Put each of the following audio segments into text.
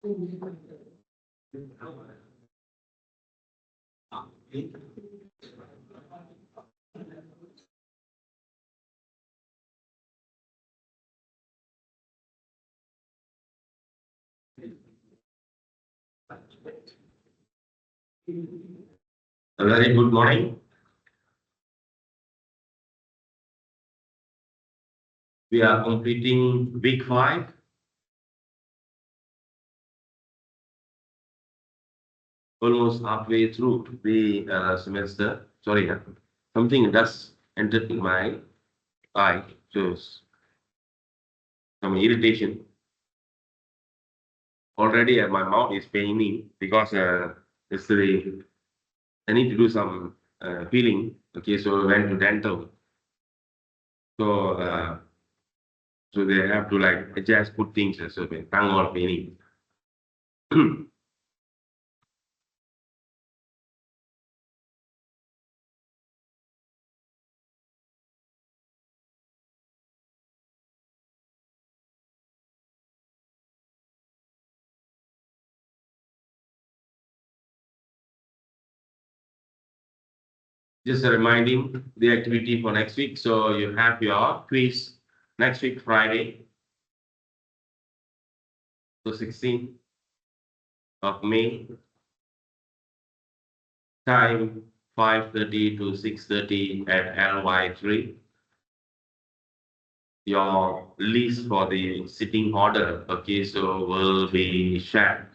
A very good morning. We are completing week 5. Almost halfway through the semester. Sorry, something just entered in my eye, so some irritation. Already my mouth is paining because yesterday I need to do some peeling. Okay, so I went to dental. So so they have to like just put things so tongue or paining. Just reminding the activity for next week. So you have your quiz next week, Friday, the 16th of May, time 5:30 to 6:30 at LY3. Your list for the sitting order, okay, so will be shared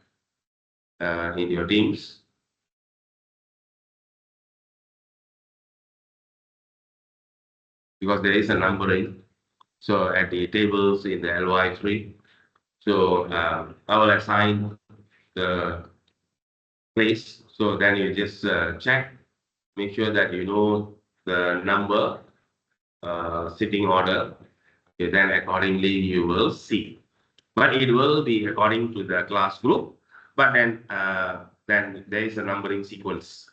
in your teams. Because there is a numbering. So at the tables in the LY3. So I will assign the place. So then you just check, make sure that you know the number, sitting order. Okay, then accordingly you will see. But it will be according to the class group. But then there is a numbering sequence.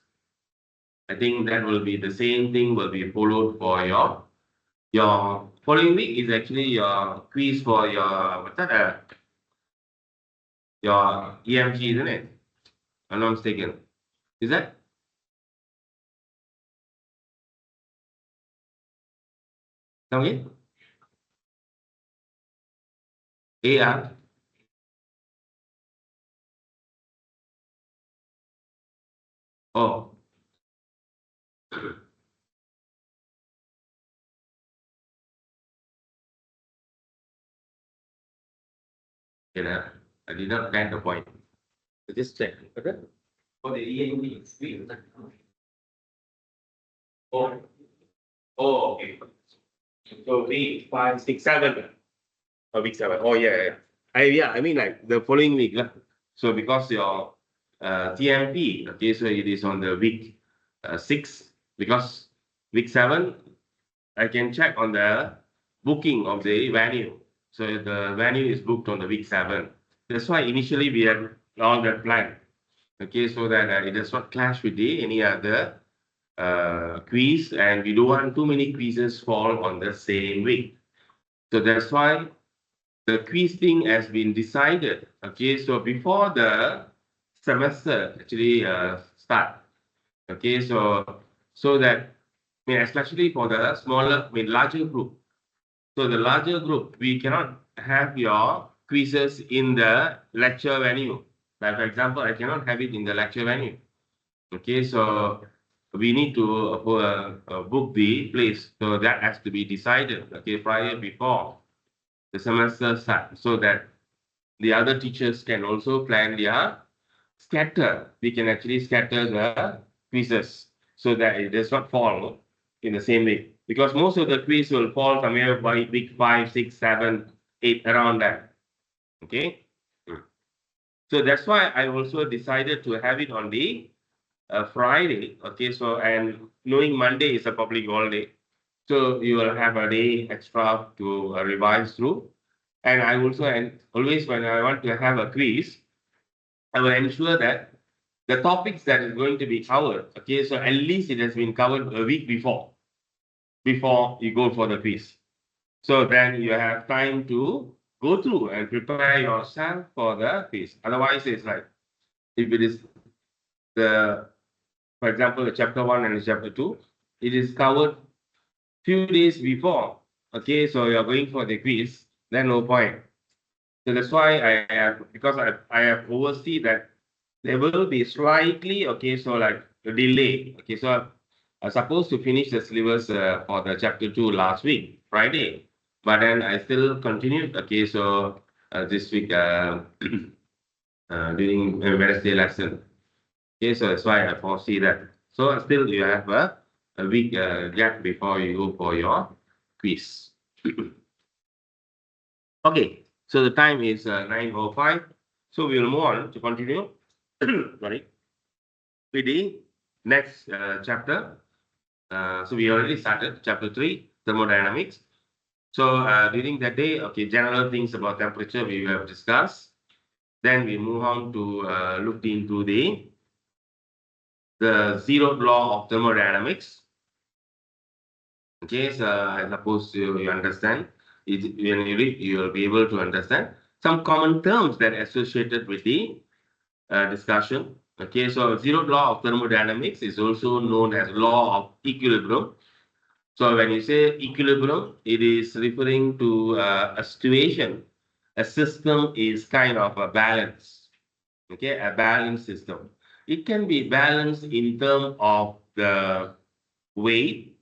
I think that will be the same thing will be followed for your following week is actually your quiz for your what's that? Your EMG, isn't it? I'm not mistaken. Is that? Okay. AR. Oh, you know, I did not get the point. Just check. Okay. For the EMG. Oh, oh, okay. So week 5, 6, 7. Oh, week 7. Oh, yeah, yeah. I mean like the following week. So because your TMP, okay, so it is on the week 6, because week 7, I can check on the booking of the venue. So the venue is booked on the week 7. That's why initially we had all that plan. Okay, so that it does not clash with any other quiz, and we don't want too many quizzes fall on the same week. So that's why the quiz thing has been decided. Okay, so before the semester actually start. Okay, so that especially for the smaller, larger group. So the larger group, we cannot have your quizzes in the lecture venue. Like for example, I cannot have it in the lecture venue. Okay, so we need to book the place. So that has to be decided, okay, prior before the semester starts, so that the other teachers can also plan their scatter. We can actually scatter the quizzes so that it does not fall in the same week. Because most of the quiz will fall somewhere by week 5, 6, 7, 8, around that. Okay. So that's why I also decided to have it on the Friday. Okay. So, and knowing Monday is a public holiday. So you will have a day extra to revise through. And I also, and always when I want to have a quiz, I will ensure that the topics that is going to be covered, okay, so at least it has been covered a week before you go for the quiz. So then you have time to go through and prepare yourself for the quiz. Otherwise, it's like if it is the, for example, the chapter 1 and chapter 2, it is covered few days before. Okay, so you're going for the quiz, then no point. So that's why I have, because I have overseen that there will be slightly, okay, so like a delay. Okay, so I was supposed to finish the syllabus for the chapter 2 last week, Friday, but then I still continued. Okay, so this week during Wednesday lesson. Okay, so that's why I foresee that. So still you have a week gap before you go for your quiz. Okay, so the time is 9:05. So we will move on to continue. Sorry, with the next chapter. So we already started chapter 3, thermodynamics. So during that day, okay, general things about temperature we have discussed. Then we move on to look into the zeroth law of thermodynamics. Okay, so I suppose you understand. When you read, you will be able to understand some common terms that are associated with the discussion. Okay, so zeroth law of thermodynamics is also known as law of equilibrium. So when you say equilibrium, it is referring to a situation. A system is kind of a balance. Okay, a balanced system. It can be balanced in terms of the weight.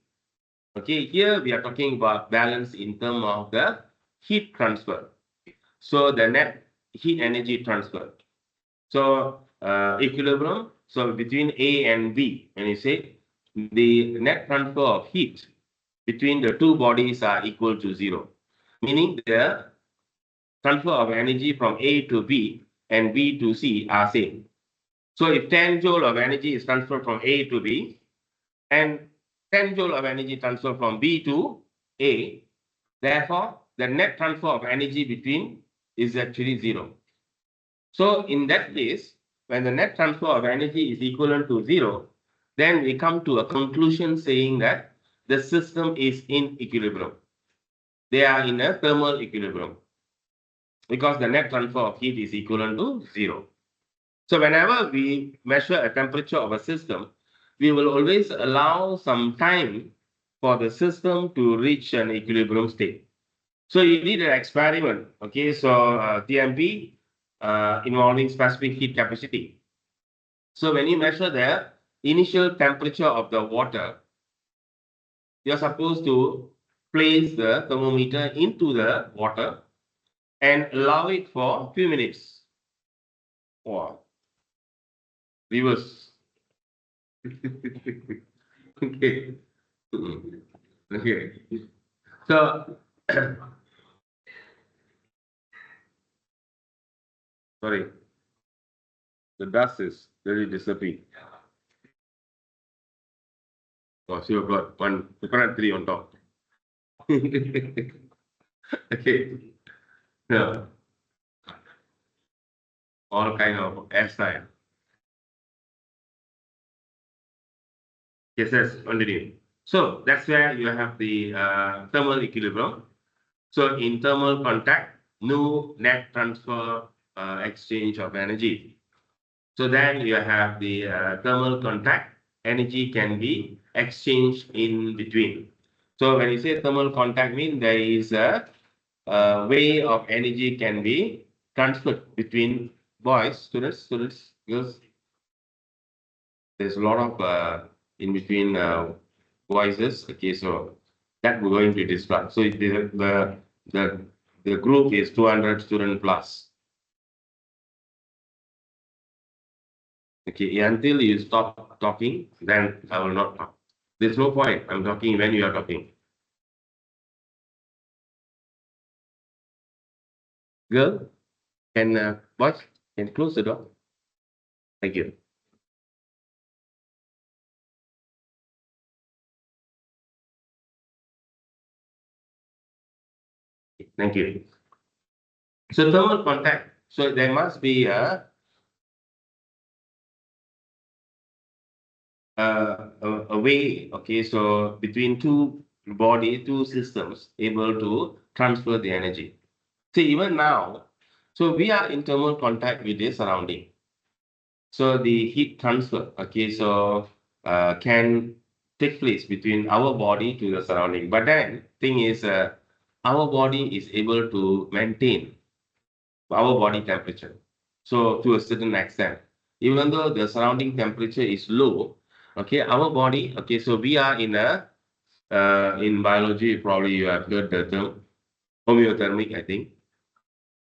Okay, here we are talking about balance in terms of the heat transfer. So the net heat energy transfer. So equilibrium, so between A and B, when you say the net transfer of heat between the two bodies are equal to zero, meaning the transfer of energy from A to B and B to C are same. So if 10 joule of energy is transferred from A to B and 10 joule of energy transferred from B to A, therefore the net transfer of energy between is actually zero. So in that case, when the net transfer of energy is equivalent to zero, then we come to a conclusion saying that the system is in equilibrium. They are in a thermal equilibrium because the net transfer of heat is equivalent to zero. So whenever we measure a temperature of a system, we will always allow some time for the system to reach an equilibrium state. So you did an experiment, okay? So TMP involving specific heat capacity. So when you measure the initial temperature of the water, you're supposed to place the thermometer into the water and allow it for a few minutes. Or reverse. Okay. Okay. So, sorry, the dust is very disappearing. Oh, so you've got one coconut tree on top. Okay. Yeah. All kind of airstyle. Yes, continue. So that's where you have the thermal equilibrium. So in thermal contact, no net transfer exchange of energy. So then you have the thermal contact, energy can be exchanged in between. So when you say thermal contact, mean there is a way of energy can be transferred between students, girls. There's a lot of in between voices. Okay, so that we're going to discuss. So the the group is 200 student plus. Okay, until you stop talking, then I will not talk. There's no point. I'm talking when you are talking. Girl, can boys can close the door. Thank you. Thank you. So thermal contact. So there must be a way. Okay, so between two systems able to transfer the energy. See, even now, so we are in thermal contact with the surrounding. So the heat transfer, okay, so can take place between our body to the surrounding. But then thing is, our body is able to maintain our body temperature. So to a certain extent, even though the surrounding temperature is low, okay, our body, okay, so we are in a in biology, probably you have heard the term homeothermic, I think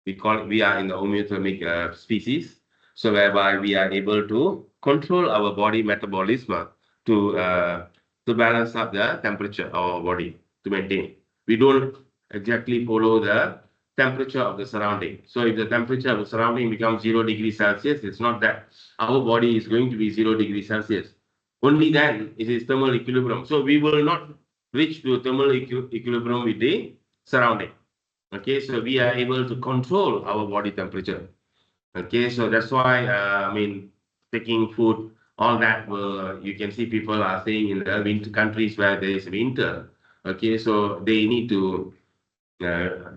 we call it, we are in the homeothermic species, so whereby we are able to control our body metabolism to balance up the temperature of our body to maintain. We don't exactly follow the temperature of the surrounding. So if the temperature of the surrounding becomes 0 degrees Celsius, it's not that our body is going to be 0 degrees Celsius. Only then it is thermal equilibrium. So we will not reach to thermal equilibrium with the surrounding. Okay, so we are able to control our body temperature. Okay, so that's why I mean taking food, all that you can see people are saying in the winter countries where there is winter. Okay, so they need to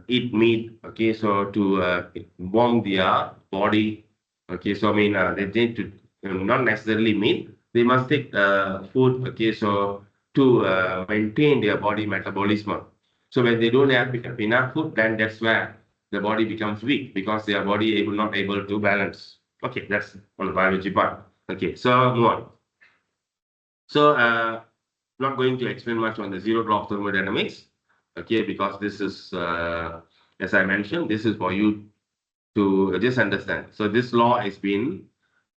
eat meat. Okay, so to warm their body. Okay, so I mean they need to not necessarily meat. They must take food. Okay, so to maintain their body metabolism. So when they don't have enough food, then that's where the body becomes weak because their body able not able to balance. Okay, that's on the biology part. Okay, so move on. So not going to explain much on the zero law thermodynamics. Okay, because this is as I mentioned, this is for you to just understand. So this law has been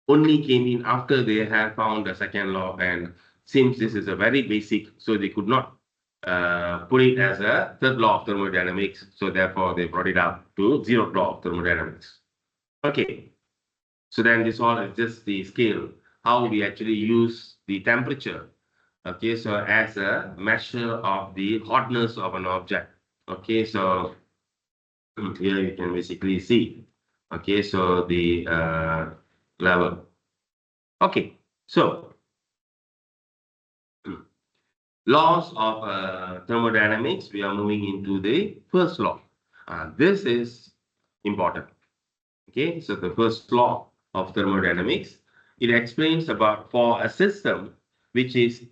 only came in after they have found the second law, and since this is a very basic, so they could not put it as a third law of thermodynamics. So therefore, they brought it up to zero law of thermodynamics. Okay, so then this all is just the scale, how we actually use the temperature. Okay, so as a measure of the hotness of an object. Okay, so here you can basically see. Okay, so the level. Okay, so laws of thermodynamics, we are moving into the first law. This is important. Okay, so the first law of thermodynamics, it explains about for a system which is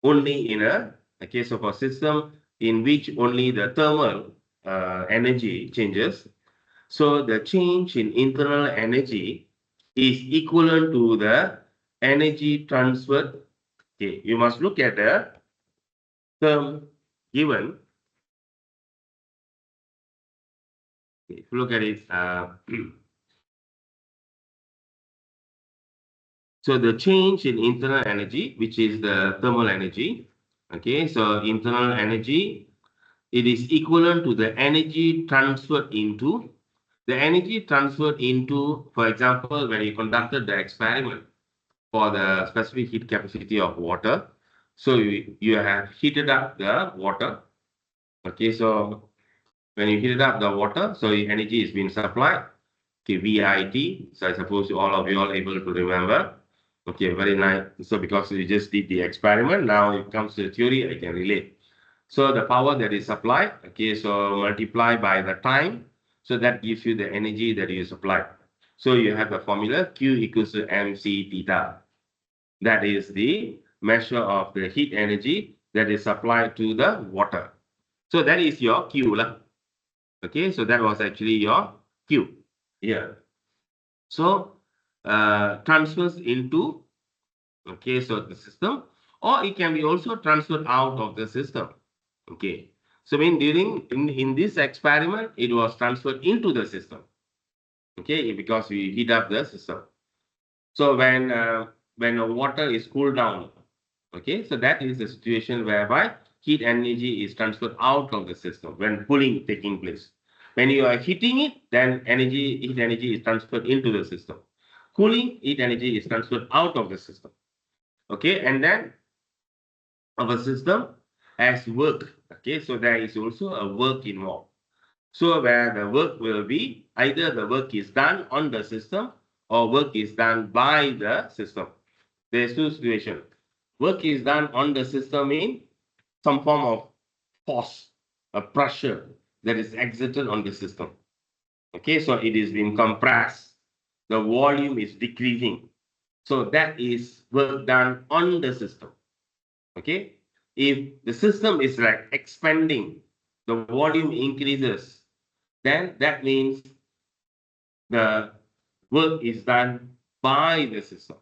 only in a case of a system in which only the thermal energy changes. So the change in internal energy is equivalent to the energy transferred. Okay, you must look at the term given. If you look at it, so the change in internal energy, which is the thermal energy, okay, so internal energy, it is equivalent to the energy transferred into, for example, when you conducted the experiment for the specific heat capacity of water, so you have heated up the water, okay, so when you heated up the water, so energy is being supplied. Okay, VIT. So I suppose all of you are able to remember. Okay, very nice. So because we just did the experiment, now it comes to the theory, I can relate. So the power that is supplied, okay, so multiply by the time. So that gives you the energy that you supply. So you have the formula Q equals to MC theta. That is the measure of the heat energy that is supplied to the water. So that is your Q. Okay, so that was actually your Q here. So transfers into, okay, so the system, or it can be also transferred out of the system. Okay, so in this experiment, it was transferred into the system. Okay, because we heat up the system. So when the water is cooled down, okay, so that is the situation whereby heat energy is transferred out of the system when cooling taking place. When you are heating it, then heat energy is transferred into the system. Cooling, heat energy is transferred out of the system. Okay, and then our system has work. Okay, so there is also a work involved. So where the work will be, either the work is done on the system or work is done by the system. There's two situations. Work is done on the system in some form of force, a pressure. that is exerted on the system. Okay, so it is being compressed. The volume is decreasing. So that is work done on the system. Okay, if the system is like expanding, the volume increases, then that means the work is done by the system.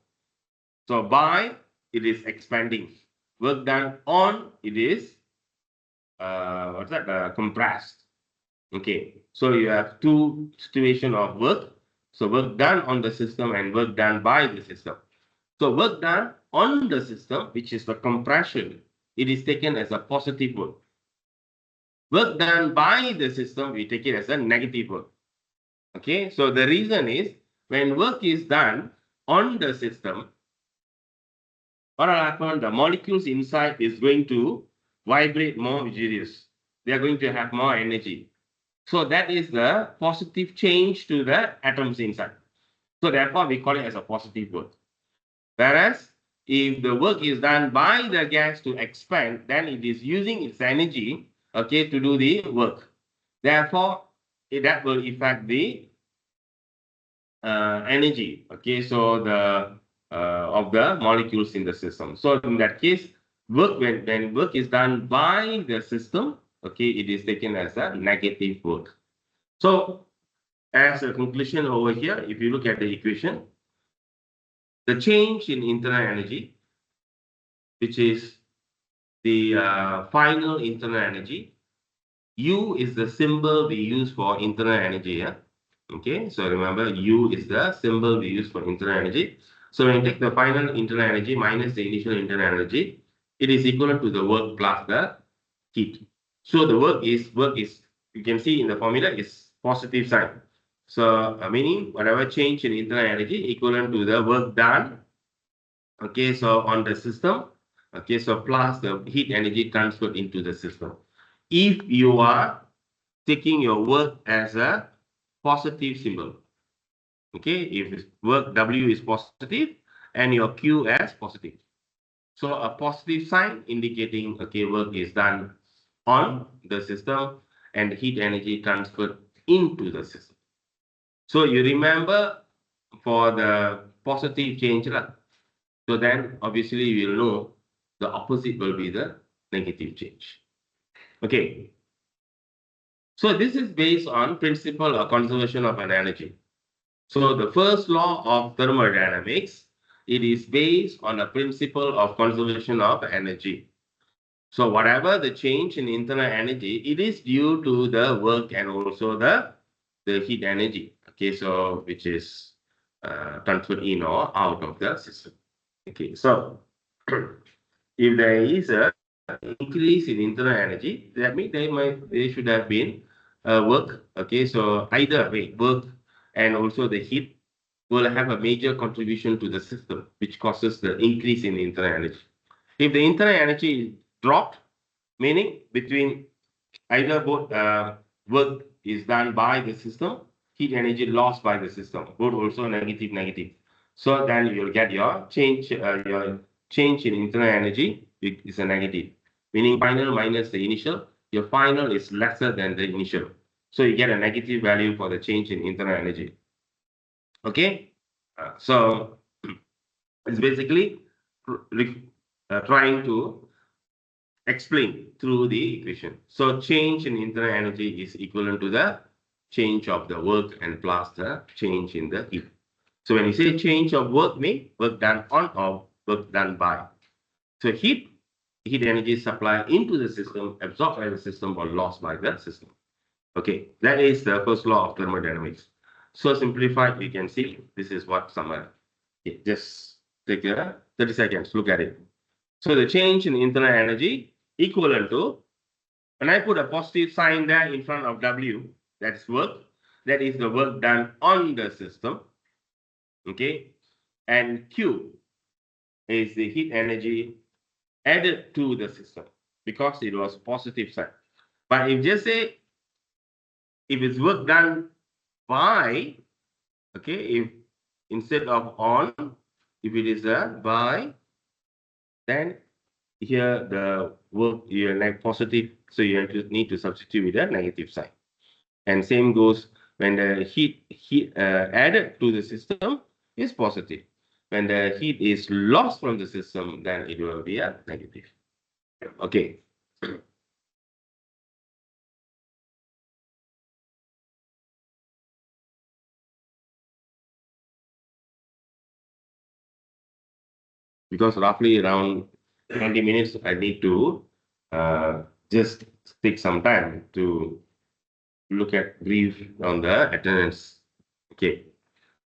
So by, it is expanding. Work done on, it is compressed. Okay, so you have two situation of work. So work done on the system and work done by the system. So work done on the system, which is the compression, it is taken as a positive work. Work done by the system, we take it as a negative work. Okay, so the reason is when work is done on the system, what will happen? The molecules inside is going to vibrate more vigorous. They are going to have more energy. So that is the positive change to the atoms inside. So therefore, we call it as a positive work. Whereas, if the work is done by the gas to expand, then it is using its energy, okay, to do the work. Therefore, that will affect the energy, okay, so the of the molecules in the system. So in that case, when work is done by the system, okay, it is taken as a negative work. So as a conclusion over here, if you look at the equation, the change in internal energy, which is the final internal energy, U is the symbol we use for internal energy. Yeah? Okay, so remember U is the symbol we use for internal energy. So when you take the final internal energy minus the initial internal energy, it is equivalent to the work plus the heat. So the work is, you can see in the formula, is positive sign. So meaning whatever change in internal energy equivalent to the work done. Okay, so on the system, okay, so plus the heat energy transferred into the system. If you are taking your work as a positive symbol, okay, if work W is positive and your Q as positive. So a positive sign indicating, okay, work is done on the system and heat energy transferred into the system. So you remember for the positive change, so then obviously you will know the opposite will be the negative change. Okay. So this is based on principle of conservation of an energy. So the first law of thermodynamics, it is based on a principle of conservation of energy. So whatever the change in internal energy, it is due to the work and also the heat energy. Okay, so which is transferred in or out of the system. Okay, so if there is a increase in internal energy, that means they should have been work. Okay, so either way, work and also the heat will have a major contribution to the system, which causes the increase in internal energy. If the internal energy dropped, meaning between either both work is done by the system, heat energy lost by the system, both also negative, negative. So then you'll get your change in internal energy is a negative, meaning final minus the initial. Your final is lesser than the initial. So you get a negative value for the change in internal energy. Okay, so it's basically trying to explain through the equation. So change in internal energy is equivalent to the change of the work and plus the change in the heat. So when you say change of work, mean work done on or work done by. So heat energy supply into the system, absorbed by the system or lost by the system. Okay, that is the first law of thermodynamics. So simplified, we can see this is what summary. Okay, just take 30 seconds, look at it. So the change in internal energy equivalent to, when I put a positive sign there in front of W, that's work, that is the work done on the system. Okay, and Q is the heat energy added to the system because it was positive sign. But if just say, if it's work done by, okay, if instead of on, if it is a by, then here the work, like positive So you need to substitute with a negative sign. And same goes when the heat added to the system is positive. When the heat is lost from the system, then it will be a negative. Okay. Because roughly around 20 minutes, I need to just take some time to look at brief on the attendance. Okay.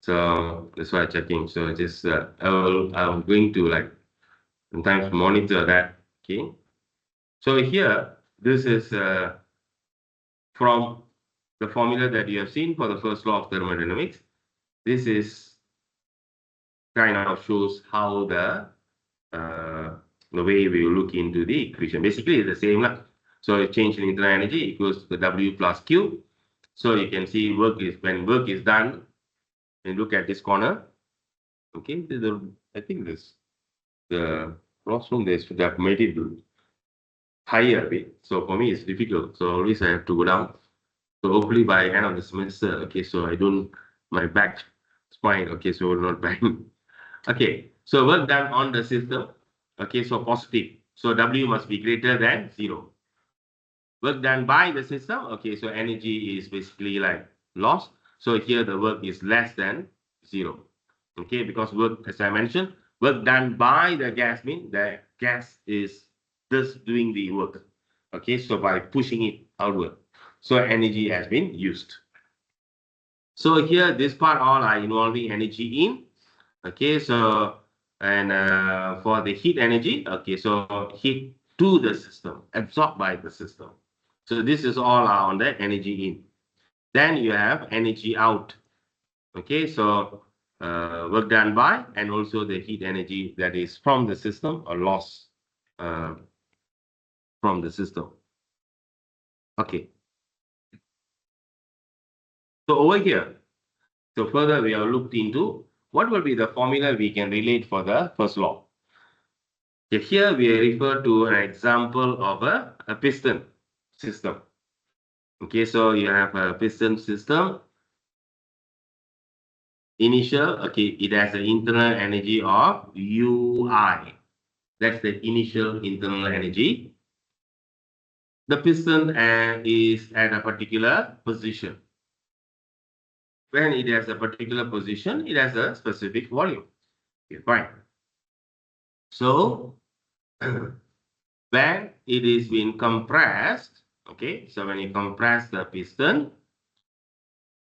So that's why I'm checking. So just I'm going to like sometimes monitor that. Okay. So here, this is from the formula that you have seen for the first law of thermodynamics. This is kind of shows how uh, the way we look into the equation. Basically, it's the same. So change in internal energy equals to W plus Q. So you can see when work is done, and look at this corner. Okay, I think the classroom they have made it higher a bit. So for me, it's difficult. So always I have to go down. So hopefully by end of the semester, okay, so I don't, my back spine, okay, so not bang. Okay, so work done on the system, okay, so positive. So W must be greater than 0. Work done by the system, okay, so energy is basically like lost. So here the work is less than 0. Okay, because work, as I mentioned, work done by the gas means the gas is just doing the work. Okay, so by pushing it outward. So energy has been used. So here, this part all are involving energy in. Okay, so and for the heat energy, okay, so heat to the system, absorbed by the system. So this is all are on the energy in. Then you have energy out. Okay, so work done by and also the heat energy that is from the system or loss uh, from the system. Okay, so over here, so further we have looked into what will be the formula we can relate for the first law. Okay, here we refer to an example of a piston system. Okay, so you have a piston system. Initial, okay, it has an internal energy of UI. That's the initial internal energy. The piston is at a particular position. When it has a particular position, it has a specific volume. Okay, fine. So when it is being compressed, okay, so when you compress the piston,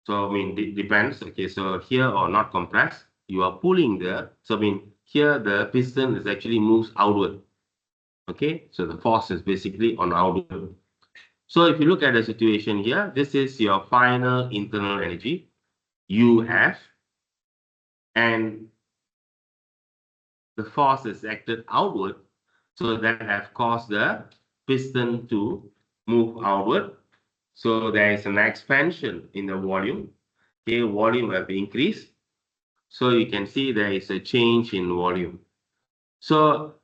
so I mean it depends, okay, so here or not compressed, you are pulling so I mean here the piston is actually moves outward. Okay, so the force is basically on outward. So if you look at the situation here, this is your final internal energy, UF, and the force is acted outward, so that have caused the piston to move outward. So there is an expansion in the volume. Okay, volume have increased. So you can see there is a change in volume. So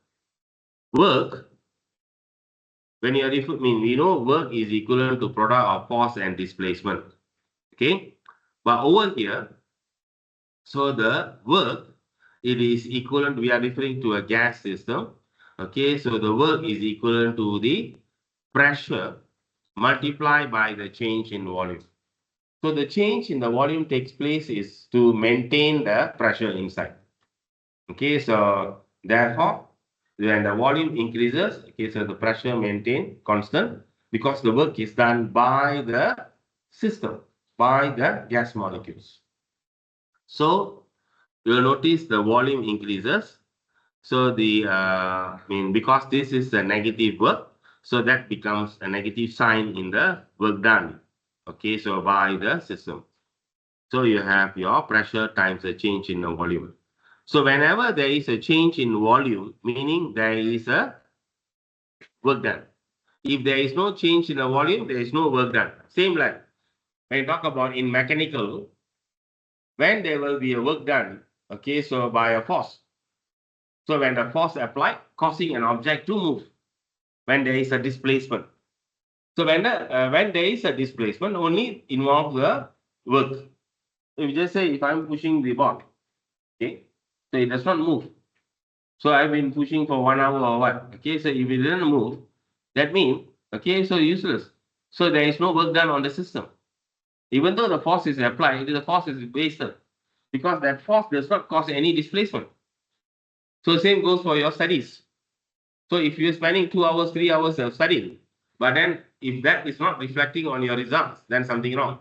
work, when you refer, we know work is equivalent to product of force and displacement. Okay, but over here, so the work, it is equivalent, we are referring to a gas system. Okay, so the work is equivalent to the pressure multiplied by the change in volume. So the change in the volume takes place is to maintain the pressure inside. Okay, so therefore, when the volume increases, okay, so the pressure maintain constant because the work is done by the system, by the gas molecules. So you will notice the volume increases. So because this is a negative work, so that becomes a negative sign in the work done. Okay, so by the system. So you have your pressure times the change in the volume. So whenever there is a change in volume, meaning there is a work done. If there is no change in the volume, there is no work done. Same like when you talk about in mechanical, when there will be a work done, okay, so by a force. So when the force applied, causing an object to move, when there is a displacement. So when there is a displacement, only involve the work. So you just say if I'm pushing the board, okay, so it does not move. So I've been pushing for 1 hour or what? Okay, so if it didn't move, that means okay, so useless. So there is no work done on the system. Even though the force is applied, the force is wasted because that force does not cause any displacement. So same goes for your studies. So if you're spending 2 hours, 3 hours of studying, but then if that is not reflecting on your results, then something wrong.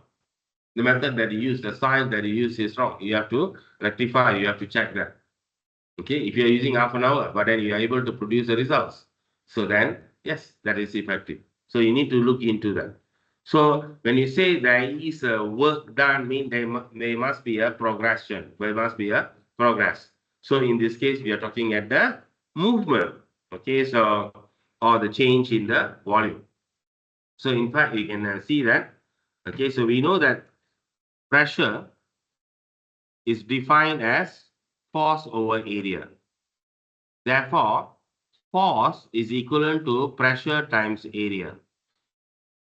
The method that you use, the science that you use is wrong. You have to rectify, you have to check that. Okay, if you're using half an hour, but then you are able to produce the results. So then, yes, that is effective. So you need to look into that. So when you say there is a work done, mean there must be a progression. There must be a progress. So in this case, we are talking at the movement. Okay, so or the change in the volume. So in fact, you can see that. Okay, so we know that pressure is defined as force over area. Therefore, force is equivalent to pressure times area.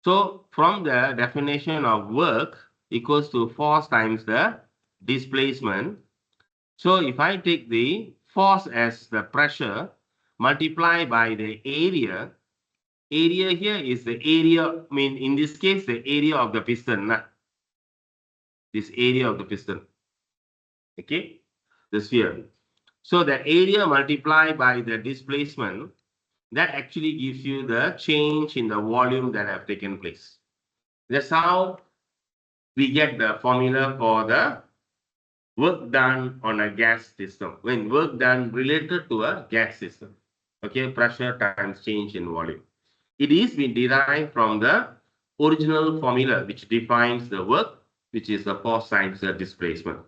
So from the definition of work equals to force times the displacement. So if I take the force as the pressure multiplied by the area, area here is the area, I mean in this case the area of the piston, this area of the piston, okay, the sphere. So the area multiplied by the displacement, that actually gives you the change in the volume that have taken place. That's how we get the formula for the work done on a gas system. When work done related to a gas system, okay, pressure times change in volume. It is been derived from the original formula which defines the work, which is the force times the displacement.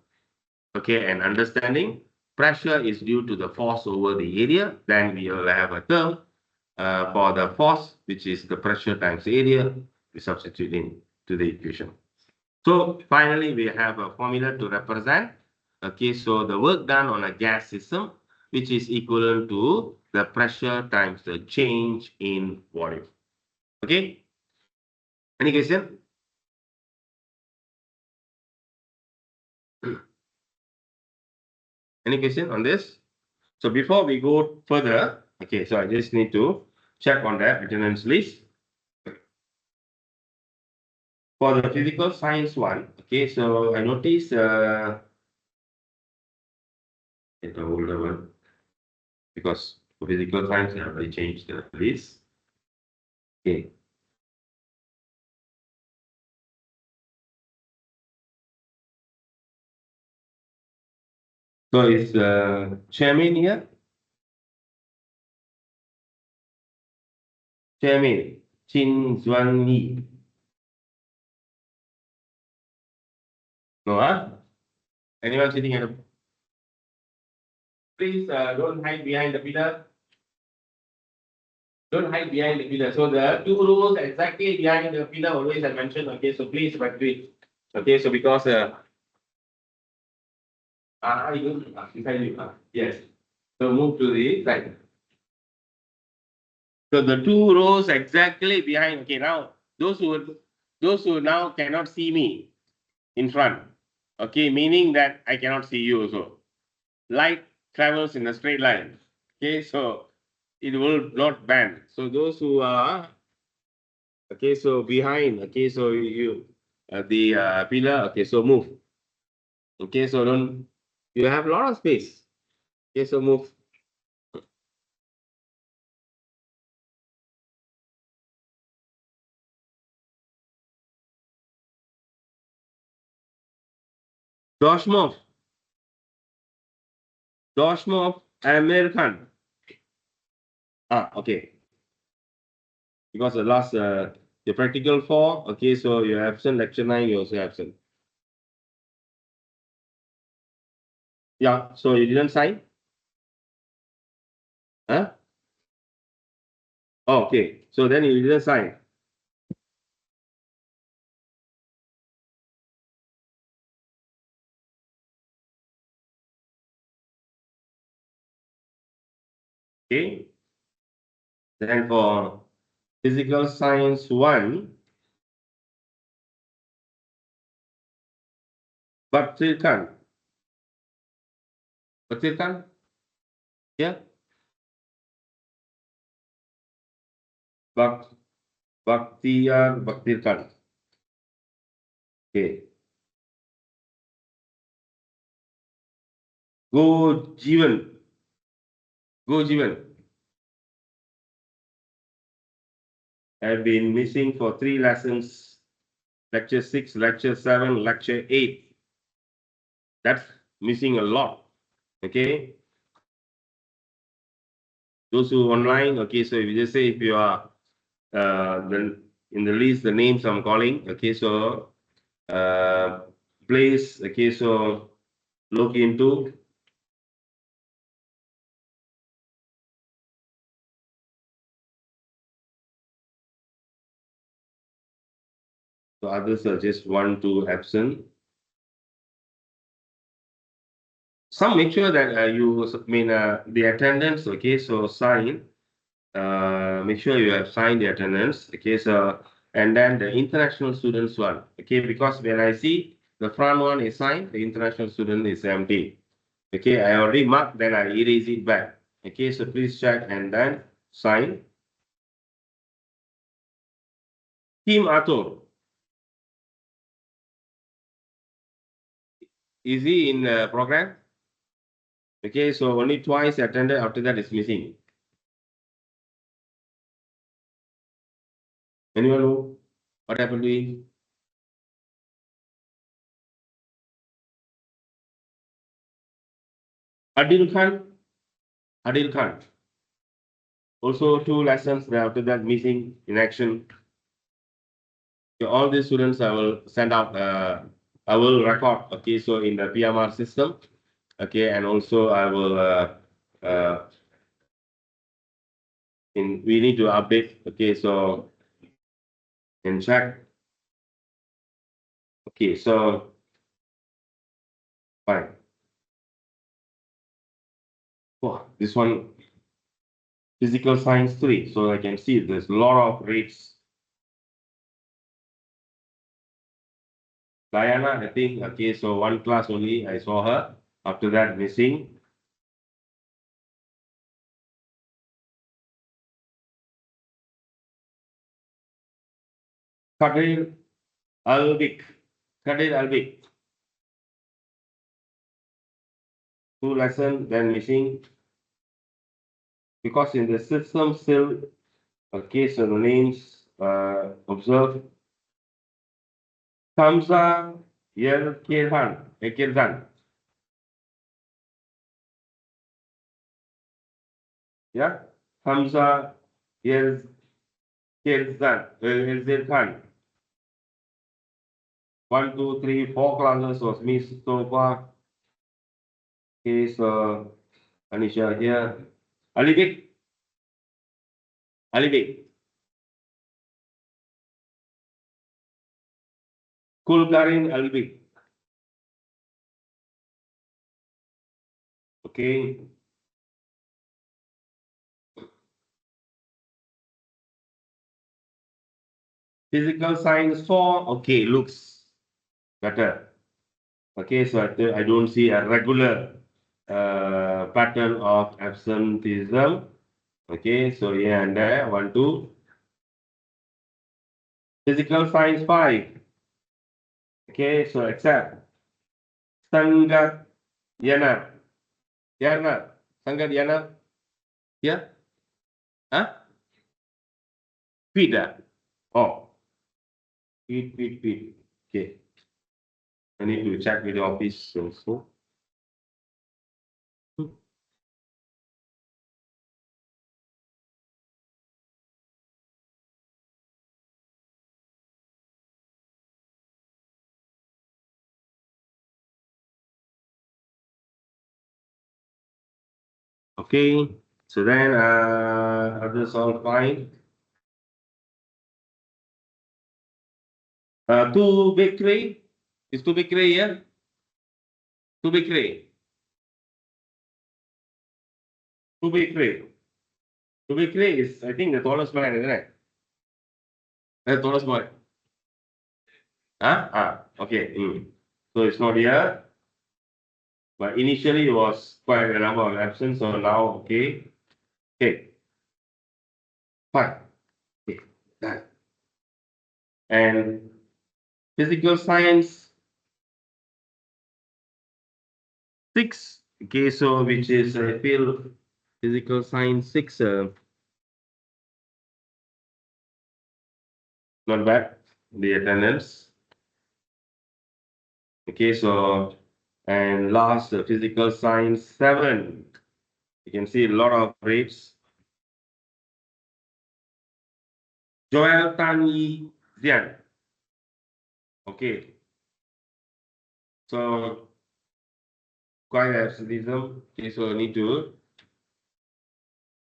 Okay, and understanding pressure is due to the force over the area, then we will have a term for the force, which is the pressure times area, we substitute in to the equation. So finally, we have a formula to represent. Okay, so the work done on a gas system, which is equivalent to the pressure times the change in volume. Okay, any question? Any question on this? So before we go further, okay, so I just need to check on that attendance list. For the physical science one, okay, so I noticed the older one because for physical science I already changed the list. Okay. So is chairman here? Chairman Chin Zuan Yi. No, huh? Anyone sitting at the please don't hide behind the pillar. Don't hide behind the pillar. So the two rows exactly behind the pillar always I mentioned. Okay, so please backtrack. Okay, so because you beside you. Yes. So move to the side. So the two rows exactly behind. Okay, now those who now cannot see me in front. Okay, meaning that I cannot see you also. Light travels in a straight line. Okay, so it will not bend. So those who are okay, so behind. Okay, so you the pillar. Okay, so move. Okay, so don't you have a lot of space. Okay, so move. Doshmov. Doshmov American. Okay. Because the last your practical 4, okay, so you're absent, lecture 9, you're also absent. Yeah, so you didn't sign? Huh? Oh, okay. So then you didn't sign. Okay. Then for Physical Science 1. Baktirkan. Baktirkan? Ya. Bak Baktirkan. Okay. Go Jivan. Go Jivan. I've been missing for 3 lessons. Lecture 6, lecture 7, lecture 8. That's missing a lot. Okay. Those who online, okay, so if you just say if you are in the list, the names I'm calling, okay, so please, okay, so look into. So others are just 1, 2 absent. Some make sure that you the attendance, okay, so sign. Make sure you have signed the attendance, okay, so and then the international students one, okay, because when I see the front one is signed, the international student is empty. Okay, I already marked, then I erase it back. Okay, so please check and then sign. Team Arthur, is he in the program? Okay, so only twice attended, after that is missing. Anyone know what happened to him? Adil Khan, Adil Khan. Also 2 lessons, then after that missing in action. Okay, all these students I will send out, I will record, okay, so in the PMR system, okay, and also I will, we need to update, okay, so and check. Okay, so fine. Oh, this one, physical science 3. So I can see there's a lot of rates. Diana, I think, okay, so 1 class only, I saw her. After that, missing. Kadir Albik. Kadir Albik. 2 lessons, then missing. Because in the system still, okay, so the names, observe. Kamza Kirhan. Yeah, Hamza Yer Kirzan Khan. 1, 2, 3, 4 classes was missed so far. Okay, so Anisha here. Alibik, Alibik, Kulgarin Alibik. Okay. Physical science 4. Okay, looks better. Okay, so I don't see a regular pattern of absenteeism. Okay, so here and there, 1, 2. Physical science 5. Okay, so accept. Sangat Yana. Yana. Sangat Yana. Yeah? Huh? Feed. Oh, feed. Okay. I need to check with the office also. Okay. So then others all fine. Two bakery. Is two bakery here? Two bakery. Two bakery. Two bakery is I think the tallest man, isn't it? Thomas boy. Huh? Okay. So it's not here. But initially it was quite a number of absent. So now, okay. Okay. Fine. Okay. Done. And physical science 6. Okay. So which is, I feel, physical science 6. Not bad. The attendance. Okay. So, and last, physical science 7. You can see a lot of rates. Joel Tan Yi Zian. Okay. So quite absenteeism. Okay, so need to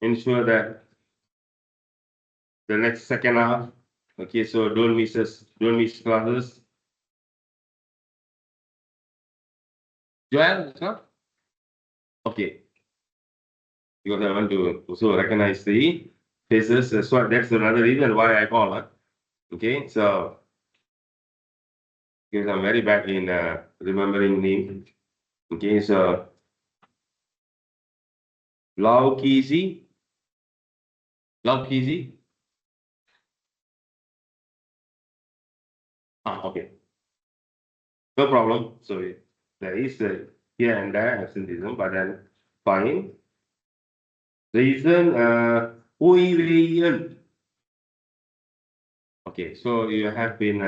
ensure that the next second half. Okay, so don't miss classes. Joel, it's not? Okay, because I want to also recognize the faces. That's another reason why I call. Okay, so because I'm very bad in remembering name. Okay, so Lau Kizi, Lau Kizi. Okay. No problem. So there is here and there absenteeism, but then fine. Reason Hui Lian. Okay, so you have been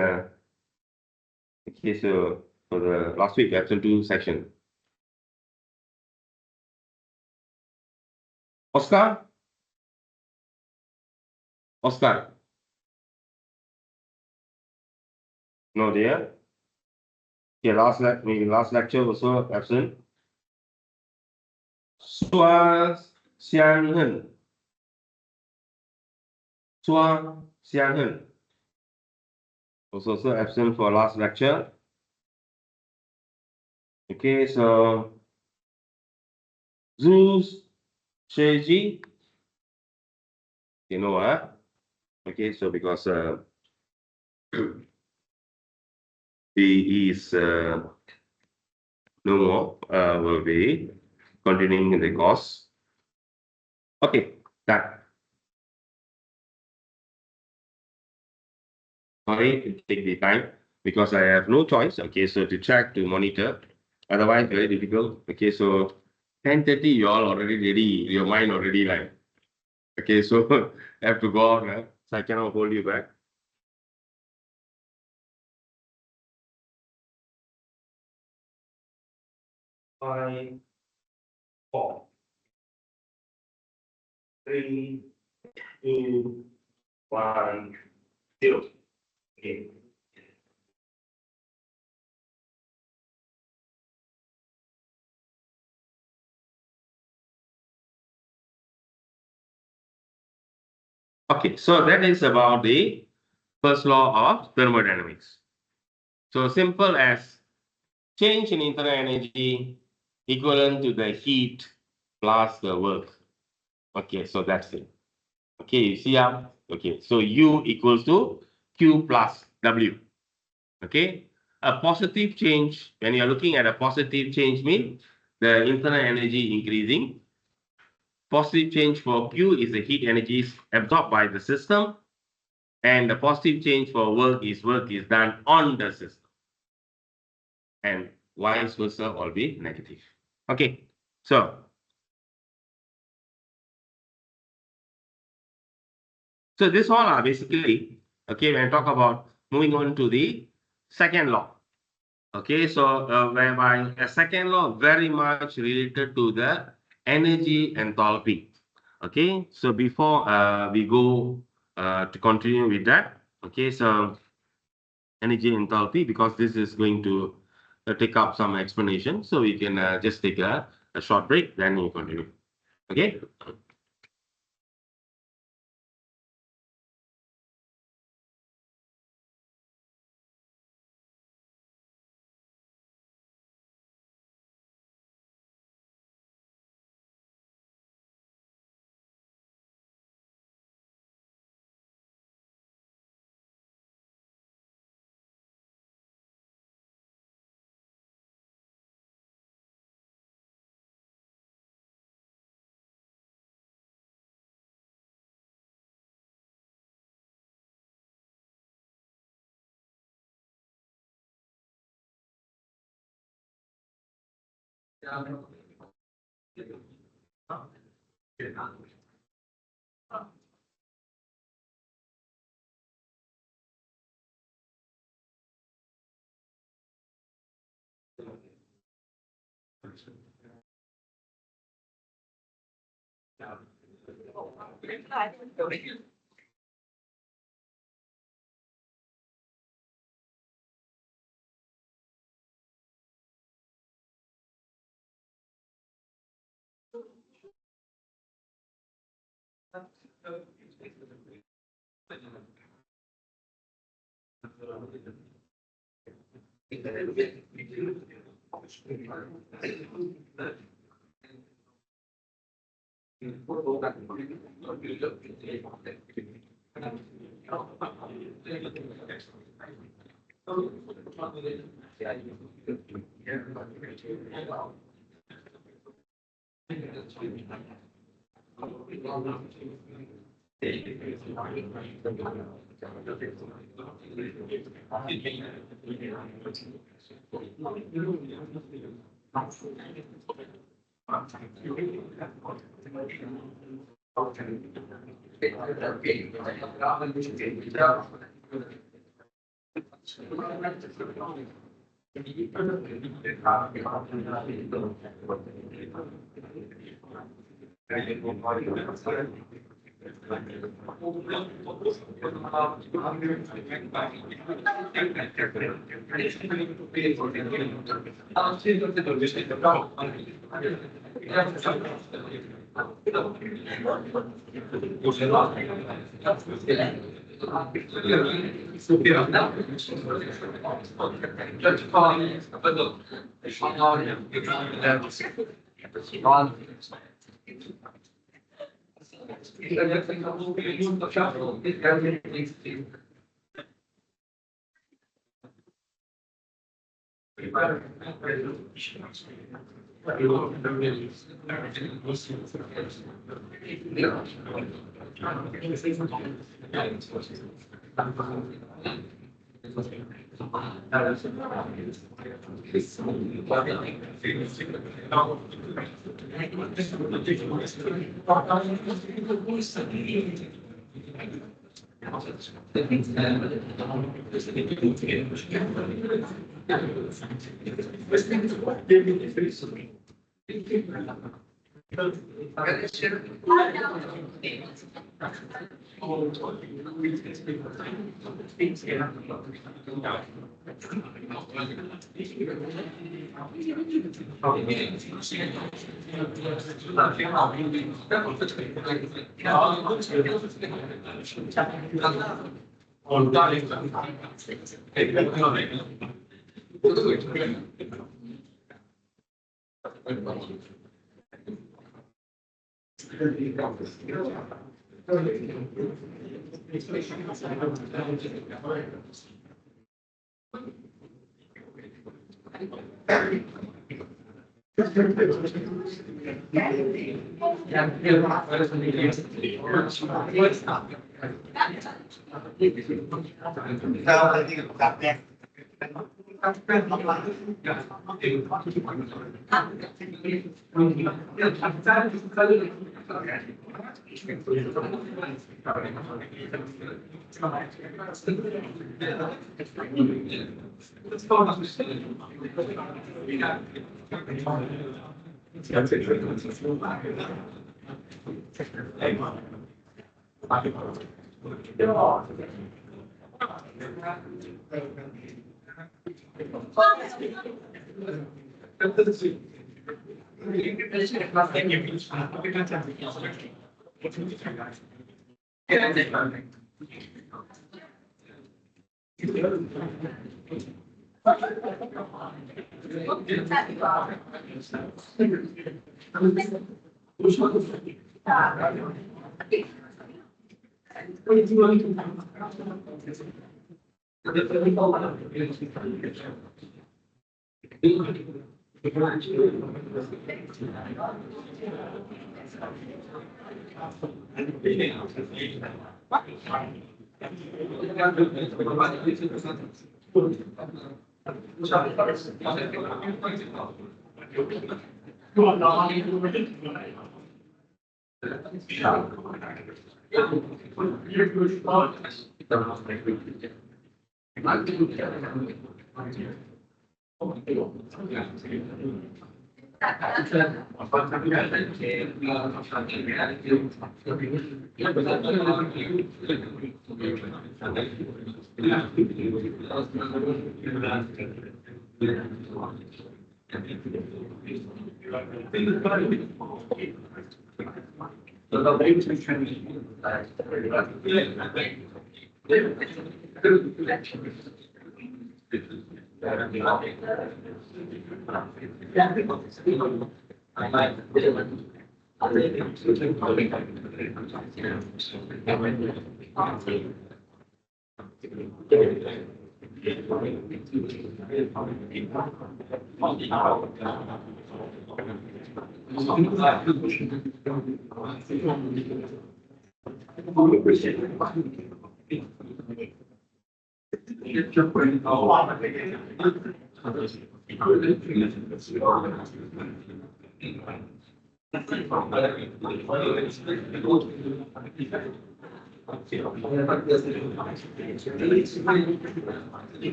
okay, so for the last week absent 2 section. Oscar? Oscar? No there. Okay, last lecture also absent. Sua Xian Hen. Sua Xian Hen. Also absent for last lecture. Okay, so Zeus Sheji. You know, okay, so because he is no more, will be continuing in the course. Okay, that. Sorry to take the time because I have no choice. Okay, so to track, to monitor. Otherwise, very difficult. Okay, so 10:30, you all already ready. Your mind already like, okay, so have to go out. So I cannot hold you back. 5, 4, 3, 2, 1, 0. Okay. Okay, so that is about the first law of thermodynamics. So simple as change in internal energy equivalent to the heat plus the work. Okay, so that's it. Okay, you see how? Okay, so U equals to Q plus W. Okay, a positive change, when you're looking at a positive change means the internal energy increasing. Positive change for Q is the heat energy absorbed by the system, and the positive change for work is done on the system, and vice versa will be negative. Okay, so this all are basically, okay, when I talk about moving on to the second law. Okay, so whereby a second law very much related to the energy enthalpy. Okay, so before we go to continue with that, okay, so energy enthalpy, because this is going to take up some explanation, so we can just take a short break, then we continue. Okay.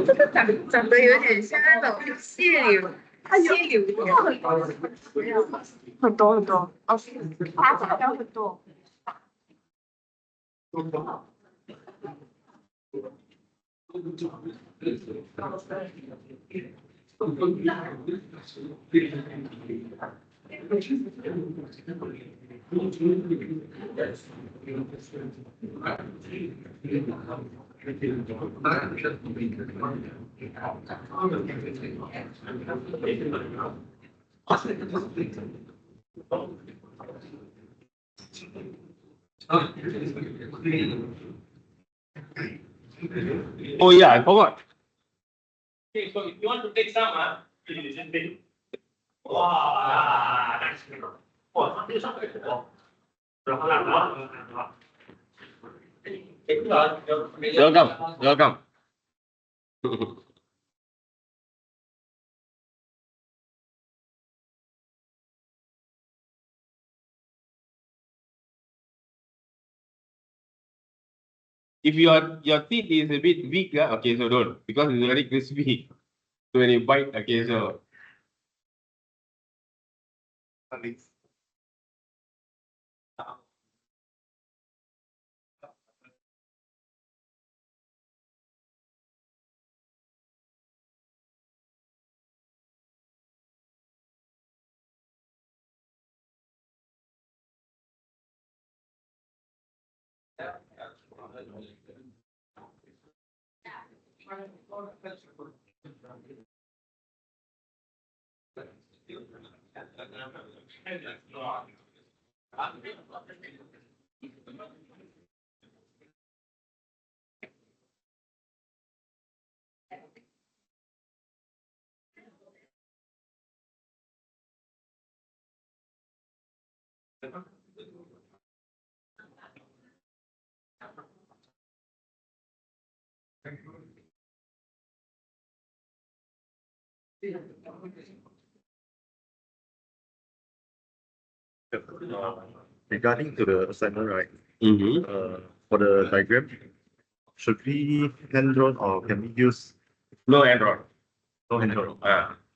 这个长得有点像那种蟹柳，蟹柳很多很多哦，它好像很多。Oh yeah, I forgot. Okay, so if you want to take some, wow, that's good. Welcome, welcome. If your teeth is a bit weak, okay, so don't, because it's very crispy. So when you bite, okay, so Regarding to the assignment, right? mm-hmm. For the diagram, should we hand drawn or can we use No Android. no hand drawn?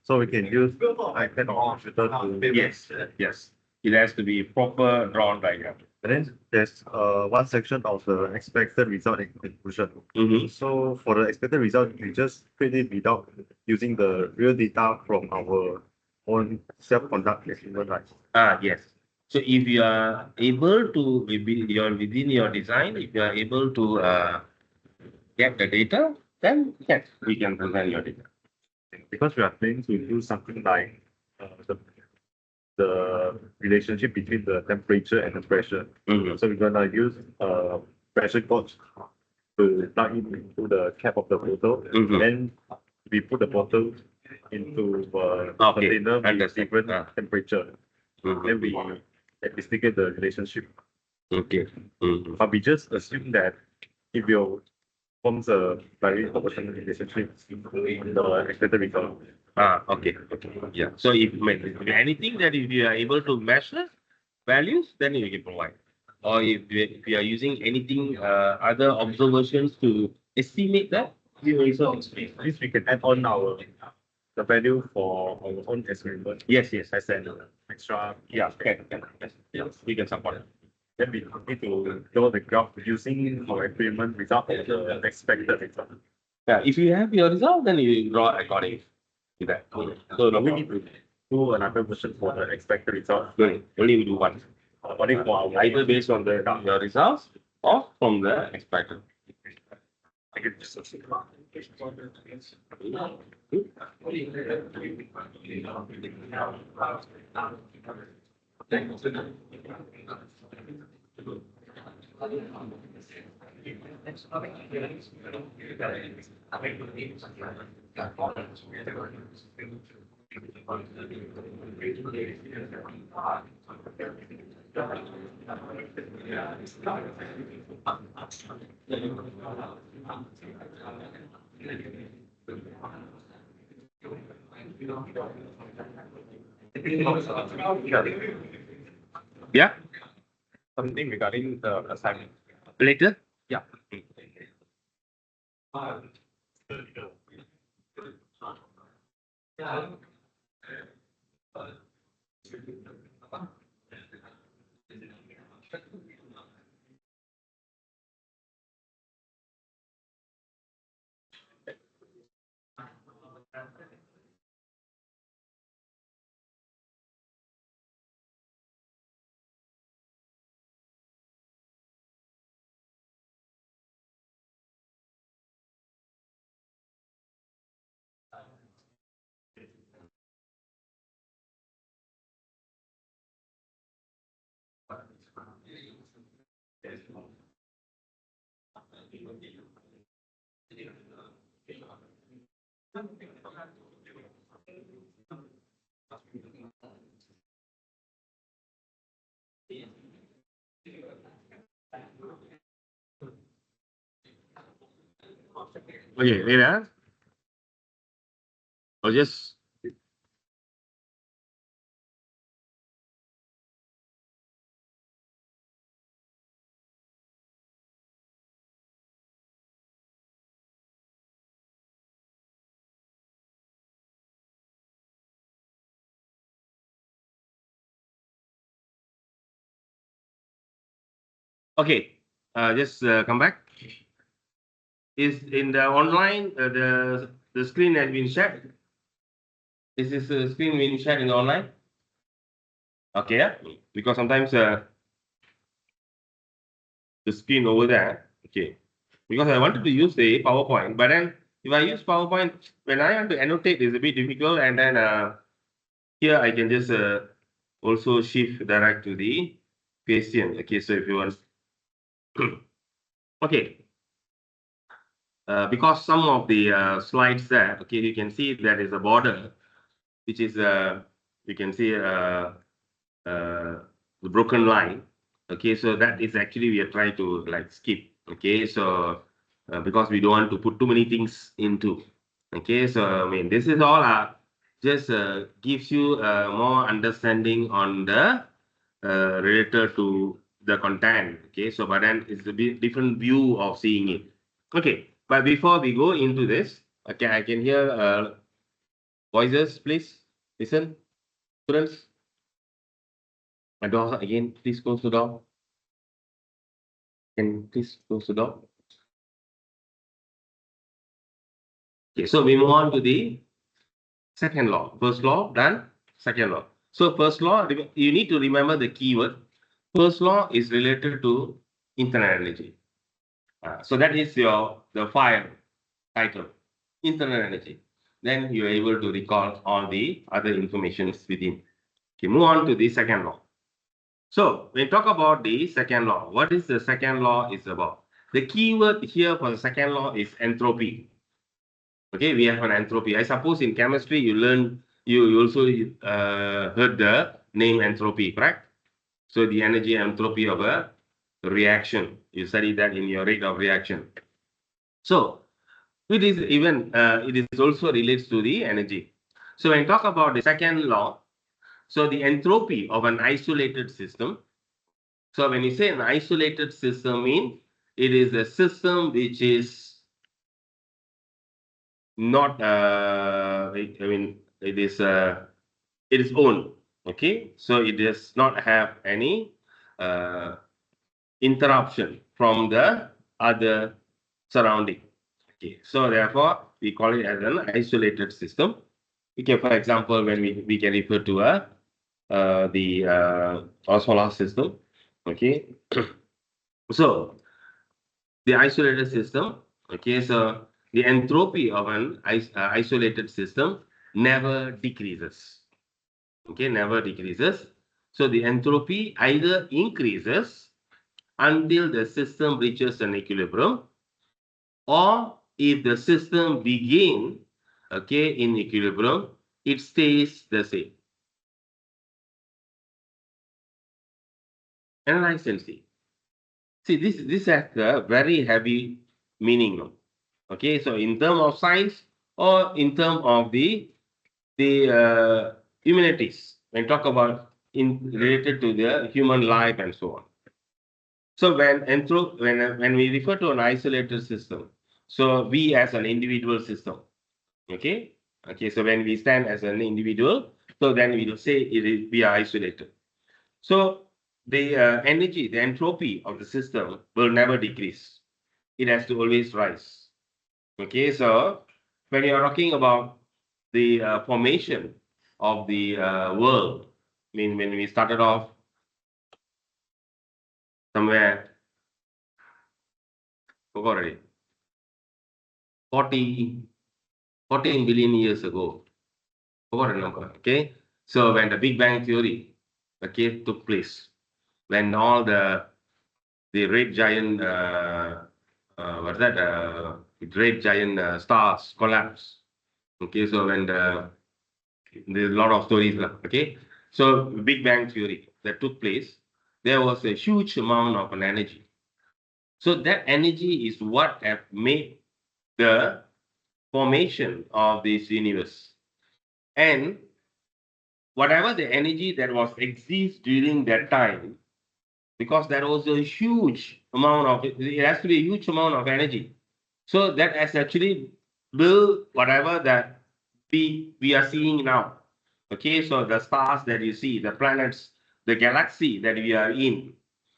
So we can use iPad or computer to. Yes, yes. It has to be proper drawn diagram. And then there's one section of the expected result and conclusion. Mm-hmm. So for the expected result, we just print it without using the real data from our own self-conduct experiment, right? Yes. So if you are able to, you're within your design, if you are able to get the data, then yes, we can present your data. Because we are planning to do something like the relationship between the temperature and the pressure. Mm-hmm. So we're gonna use pressure gauge to plug in into the cap of the bottle, Mhm. and we put the bottle into a Okay, container with understand. different temperature. Mhm. Then we investigate the relationship. Okay. Mhm. But we just assume that if you forms a very proportional relationship, the expected result. Okay. Yeah. So if anything that if you are able to measure values, then you can provide. Or if you are using anything, other observations to estimate that, you also explain. At least we can add on the value for our own experiment. Yes. As an extra. Yeah. Yes. We can support it. Then we need to draw the graph using our experiment result and the expected result. Yeah. If you have your result, then you draw according to that. So we need to do another version for the expected result. Good. Only we do one. Only for our Either based on your results or from the expected. I can just Yeah. something regarding the assignment. Later. Yeah. Okay, later. Or just okay. Just come back. Is in the online the screen has been shared. Is this screen being shared in the online? Okay, yeah. Because sometimes the screen over there. Okay. Because I wanted to use the PowerPoint, but then if I use PowerPoint, when I want to annotate, it's a bit difficult. And then here I can just also shift direct to the question. Okay, so if you want, okay, because some of the slides there, okay, you can see there is a border, which is you can see the broken line. Okay, so that is actually we are trying to like skip. Okay, so because we don't want to put too many things into. Okay, so I mean this is all just gives you more understanding on the related to the content. Okay, so but then it's a bit different view of seeing it. Okay, but before we go into this, okay, I can hear voices. Please listen, students. My door again. Please close the door. Can please close the door? Okay, so we move on to the second law. First law done. Second law. So first law, you need to remember the keyword. First law is related to internal energy. So that is the file title, internal energy. Then you are able to recall all the other informations within. Okay, move on to the second law. So when we talk about the second law, what is the second law is about? The keyword here for the second law is entropy. Okay, we have an entropy. I suppose in chemistry you also heard the name entropy, correct? So the energy entropy of a reaction. You study that in your rate of reaction. So it is even it is also relates to the energy. So when you talk about the second law, so the entropy of an isolated system. So when you say an isolated system, mean it is a system which is not, I mean, it is own. Okay, so it does not have any uh, interruption from the other surrounding. Okay, so therefore we call it as an isolated system. Okay, for example, when we can refer to our solar system. Okay, so the isolated system. Okay, so the entropy of an isolated system never decreases. Okay, never decreases. So the entropy either increases until the system reaches an equilibrium, or if the system begin, okay, in equilibrium, it stays the same. Analyze and see. See, this has a very heavy meaning now. Okay, so in terms of science or in terms of the humanities, when talk about in related to the human life and so on. So when we refer to an isolated system, so we as an individual system, okay, okay. So when we stand as an individual, so then we will say we are isolated. So the energy, the entropy of the system will never decrease. It has to always rise. Okay, so when you are talking about the formation of the world, I mean, when we started off somewhere, forgot already, 40, 14 billion years ago, forgot the number. Okay, so when the Big Bang theory, okay, took place, when all the red giant, what's that? Red giant stars collapse. Okay, so when there's a lot of stories, lah. Okay, so Big Bang theory that took place, there was a huge amount of an energy. So that energy is what have made the formation of this universe. And whatever the energy that was exists during that time, because there was a huge amount of it has to be a huge amount of energy. So that has actually built whatever that we are seeing now. Okay, so the stars that you see, the planets, the galaxy that we are in,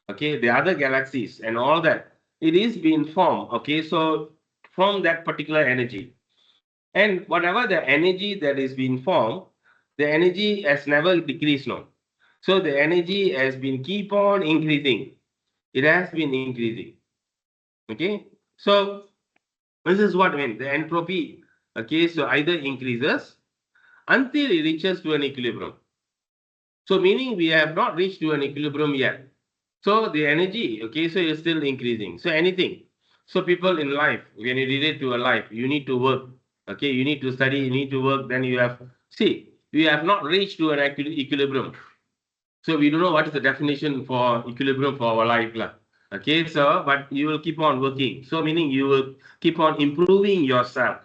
okay, the other galaxies and all that, it is being formed. Okay, so from that particular energy, and whatever the energy that is being formed, the energy has never decreased now. So the energy has been keep on increasing. It has been increasing. Okay, so this is what I mean. The entropy. Okay, so either increases until it reaches to an equilibrium. So meaning we have not reached to an equilibrium yet. So the energy, okay, so it's still increasing. So anything. So people in life, when you relate to a life, you need to work. Okay, you need to study, you need to work. Then you have, see, we have not reached to an equilibrium. So we don't know what is the definition for equilibrium for our life. Okay, so but you will keep on working. So meaning you will keep on improving yourself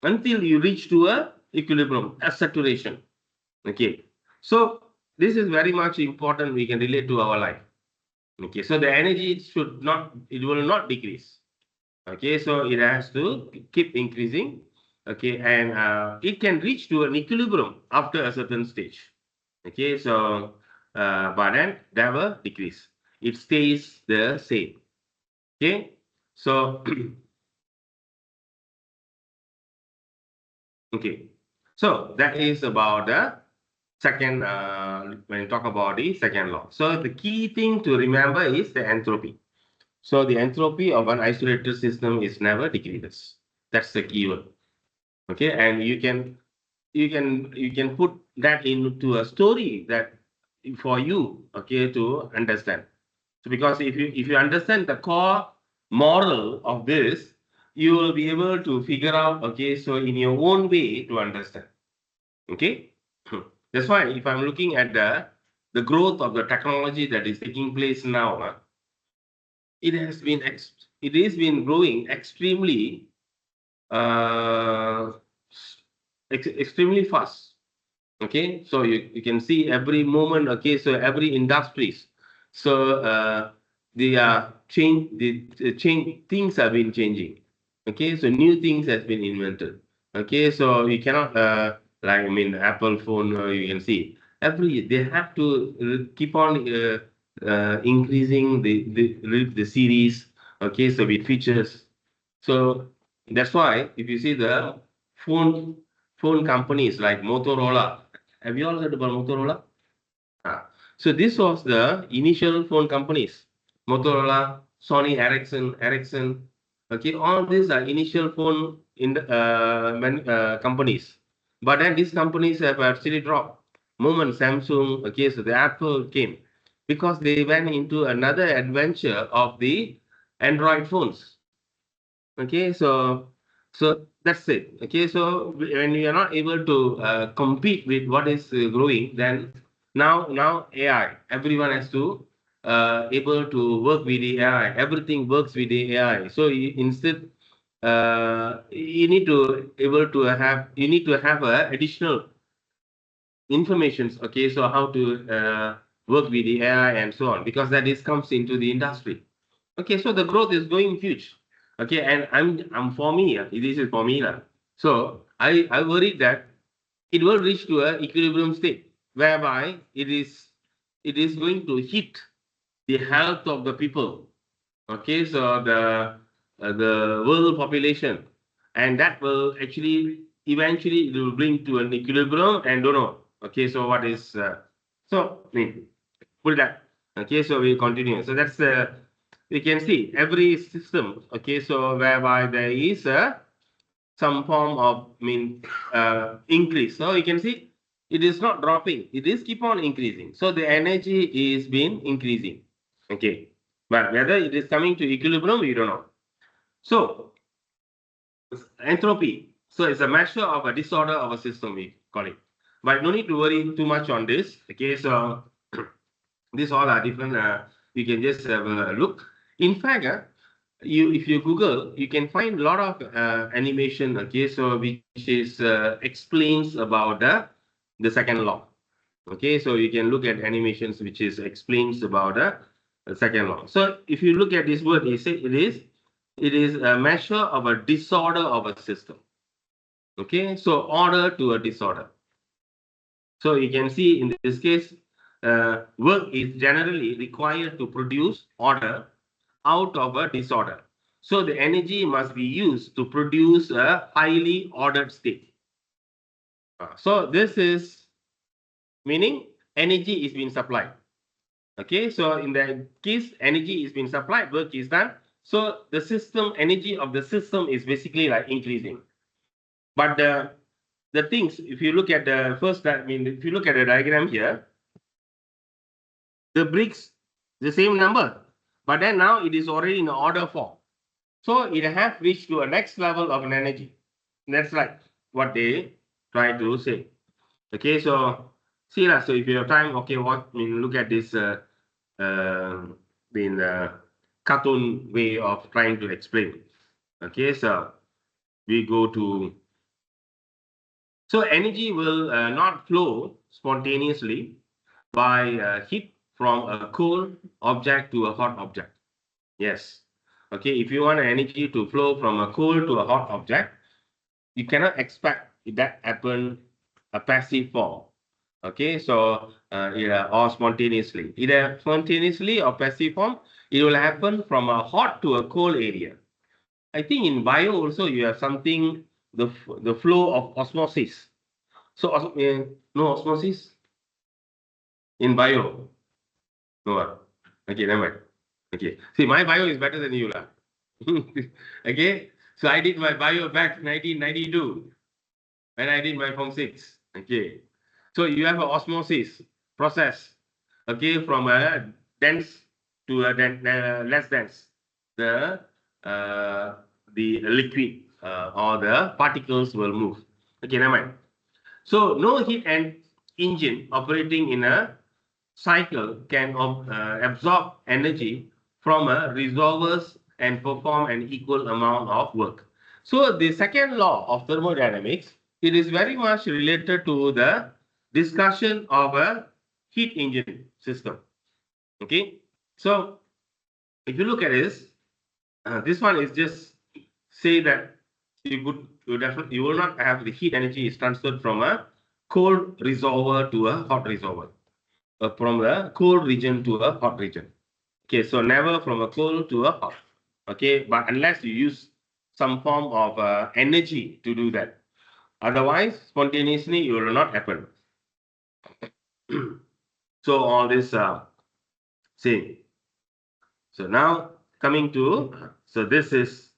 until you reach to a equilibrium, a saturation. Okay, so this is very much important. We can relate to our life. Okay, so the energy should not, it will not decrease. Okay, so it has to keep increasing. Okay, and it can reach to an equilibrium after a certain stage. Okay, so but then never decrease. It stays the same. Okay, so okay, so that is about the second, when you talk about the second law. So the key thing to remember is the entropy. So the entropy of an isolated system is never decreases. That's the keyword. Okay, and you can put that into a story that for you, okay, to understand. So because if you understand the core moral of this, you will be able to figure out, okay, so in your own way to understand. Okay, that's why if I'm looking at the growth of the technology that is taking place now, it has been growing extremely uh, extremely fast. Okay, so you can see every moment. Okay, so every industries. So the change things have been changing. Okay, so new things has been invented. Okay, so you cannot like I mean Apple phone. You can see every they have to keep on increasing the series. Okay, so with features. So that's why if you see the phone phone companies like Motorola. Have you all heard about Motorola? So this was the initial phone companies. Motorola, Sony Ericsson. Okay, all these are initial phone in the, companies. But then these companies have actually dropped. Moment Samsung, okay, so the Apple came because they went into another adventure of the Android phones. Okay, so that's it. Okay, so when we are not able to compete with what is growing, then now AI, everyone has to able to work with the AI. Everything works with the AI. So instead, you need to able to have you need to have a additional informations. Okay, so how to work with the AI and so on, because that is comes into the industry. Okay, so the growth is going huge. Okay, and I'm for me, this is for me. So I worry that it will reach to a equilibrium state whereby it is going to hit the health of the people. Okay, so the world population, and that will actually eventually it will bring to an equilibrium and don't know. Okay, so what is so I mean, put it that. Okay, so we continue. So that's we can see every system. Okay, so whereby there is some form of increase. So you can see it is not dropping. It is keep on increasing. So the energy is being increasing. Okay, but whether it is coming to equilibrium, we don't know. So entropy. So it's a measure of a disorder of a system, we call it. But no need to worry too much on this. Okay, so these all are different. You can just have a look. In fact, you if you Google, you can find a lot of animation. Okay, so which is explains about the second law. Okay, so you can look at animations which is explains about the second law. So if you look at this word, you say it is a measure of a disorder of a system. Okay, so order to a disorder. So you can see in this case, work is generally required to produce order out of a disorder. So the energy must be used to produce a highly ordered state. So this is meaning energy is being supplied. Okay, so in the case energy is being supplied, work is done. So the system energy of the system is basically like increasing. But the things, if you look at the first, if you look at the diagram here, the bricks, the same number, but then now it is already in order form. So it has reached to a next level of an energy. That's like what they try to say. Okay, so see lah. So if you have time, okay, look at this uh, cartoon way of trying to explain. Okay, so we go to so energy will not flow spontaneously by heat from a cold object to a hot object. Yes. Okay, if you want energy to flow from a cold to a hot object, you cannot expect that happen a passive form. Okay, so or spontaneously. Either spontaneously or passive form, it will happen from a hot to a cold area. I think in bio also you have something, the flow of osmosis. So no osmosis in bio. No. Okay, never mind. Okay. See, my bio is better than you, lah. Okay. So I did my bio back 1992 when I did my Form 6. Okay. So you have an osmosis process. Okay, from a dense to a less dense. The the liquid or the particles will move. Okay, never mind. So no heat and engine operating in a cycle can absorb energy from a resolvers and perform an equal amount of work. So the second law of thermodynamics it is very much related to the discussion of a heat engine system. Okay, so if you look at this one is just say that you will not have the heat energy is transferred from a cold reservoir to a hot reservoir, from the cold region to a hot region. Okay, so never from a cold to a hot. Okay, but unless you use some form of energy to do that, otherwise spontaneously it will not happen. So all this same. So now coming to, so this is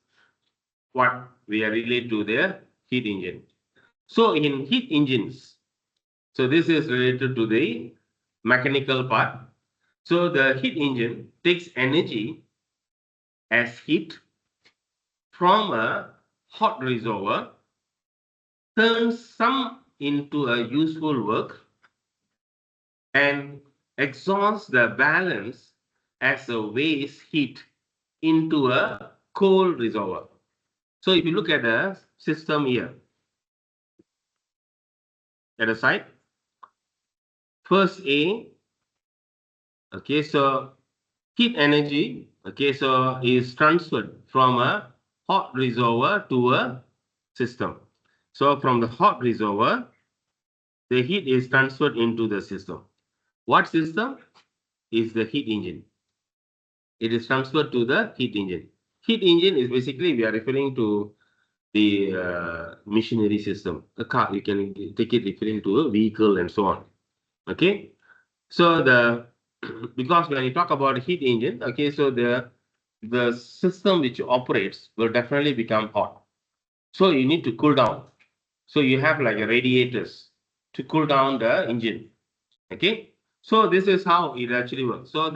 what we are related to the heat engine. So in heat engines, so this is related to the mechanical part. So the heat engine takes energy as heat from a hot reservoir, turns some into a useful work, and exhausts the balance as a waste heat into a cold reservoir. So if you look at the system here, at the side, first A, okay, so heat energy, okay, so is transferred from a hot reservoir to a system. So from the hot reservoir, the heat is transferred into the system. What system? Is the heat engine. It is transferred to the heat engine. Heat engine is basically, we are referring to the machinery system. A car, you can take it referring to a vehicle and so on. Okay. So the because when you talk about heat engine, okay, so the system which operates will definitely become hot. So you need to cool down. So you have like a radiators to cool down the engine. Okay. So this is how it actually works. So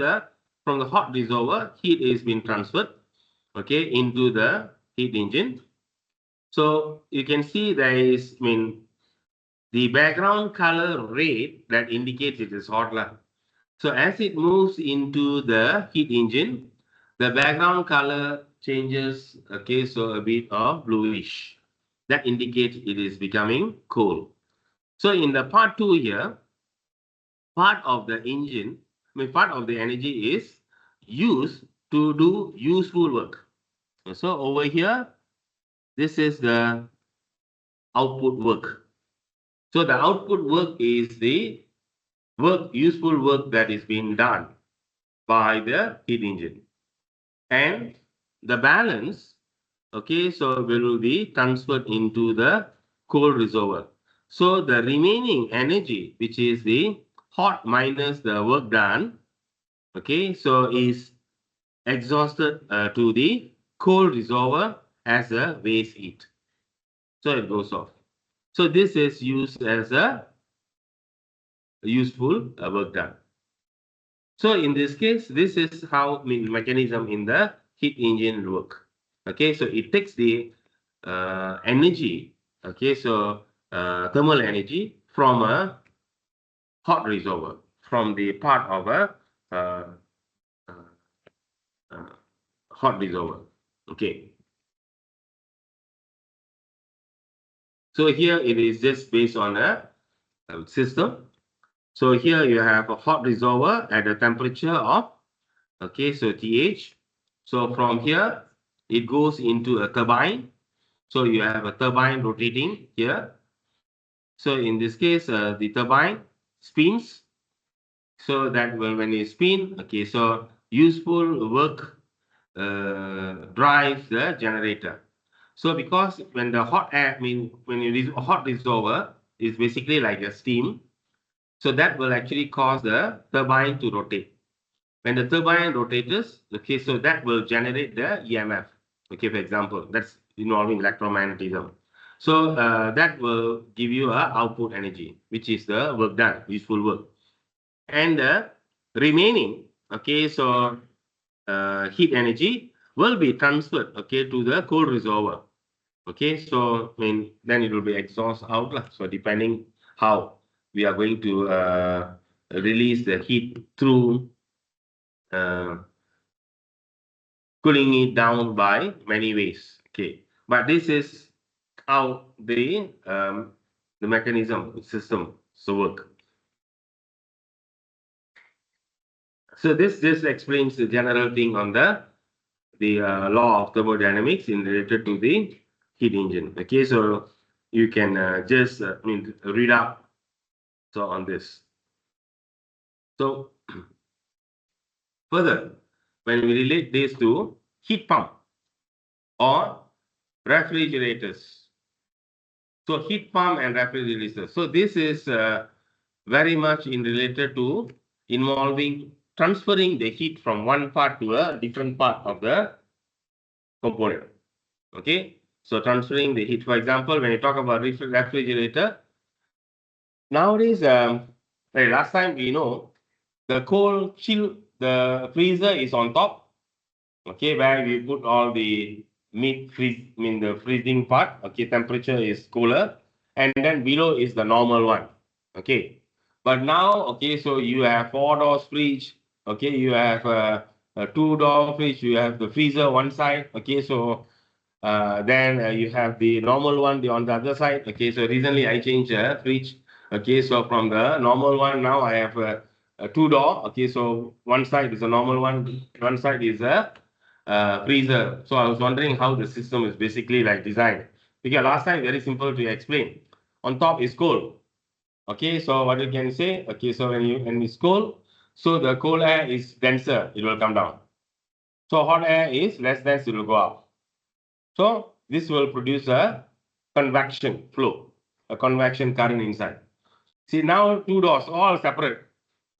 from the hot reservoir, heat is being transferred, okay, into the heat engine. So you can see there is, the background color red that indicates it is hot. So as it moves into the heat engine, the background color changes, okay, so a bit of bluish. That indicates it is becoming cold. So in the part 2 here, part of the engine, part of the energy is used to do useful work. So over here, this is the output work. So the output work is the useful work that is being done by the heat engine. And the balance, okay, so will be transferred into the cold reservoir. So the remaining energy, which is the hot minus the work done, okay, so is exhausted to the cold reservoir as a waste heat. So it goes off. So this is used as a useful work done. So in this case, this is how mechanism in the heat engine work. Okay, so it takes the energy, okay, so thermal energy from a hot reservoir, from the part of a uh, uh, hot reservoir. Okay. So here it is just based on a system. So here you have a hot reservoir at a temperature of, okay, so TH. So from here, it goes into a turbine. So you have a turbine rotating here. So in this case, the turbine spins. So that when you spin, okay, so useful work drives the generator. So because when the hot air, when you use a hot reservoir, is basically like a steam. So that will actually cause the turbine to rotate. When the turbine rotates, okay, so that will generate the EMF. Okay, for example, that's involving electromagnetism. So that will give you a output energy, which is the work done, useful work. And the remaining, okay, so heat energy will be transferred, okay, to the cold reservoir. Okay, so then it will be exhaust out. So depending how we are going to release the heat through cooling it down by many ways. Okay, but this is how the the mechanism system so work. So this just explains the general thing on the law of thermodynamics in related to the heat engine. Okay, so you can just read up so on this. So further, when we relate this to heat pump or refrigerators, so heat pump and refrigerators. So this is very much in related to involving transferring the heat from one part to a different part of the component. Okay, so transferring the heat. For example, when you talk about refrigerator, nowadays, last time we know the cold chill, the freezer is on top. Okay, where we put all the meat freeze, the freezing part. Okay, temperature is cooler, and then below is the normal one. Okay, but now, okay, so you have 4 doors fridge. Okay, you have a 2 door fridge. You have the freezer one side. Okay, so then you have the normal one on the other side. Okay, so recently I changed a fridge. Okay, so from the normal one now I have a 2 door. Okay, so one side is a normal one side is a freezer. So I was wondering how the system is basically like designed. Because last time very simple to explain. On top is cold. Okay, so what you can say? Okay, so when it's cold, so the cold air is denser, it will come down. So hot air is less dense, it will go up. So this will produce a convection flow, a convection current inside. See now 2 doors all separate.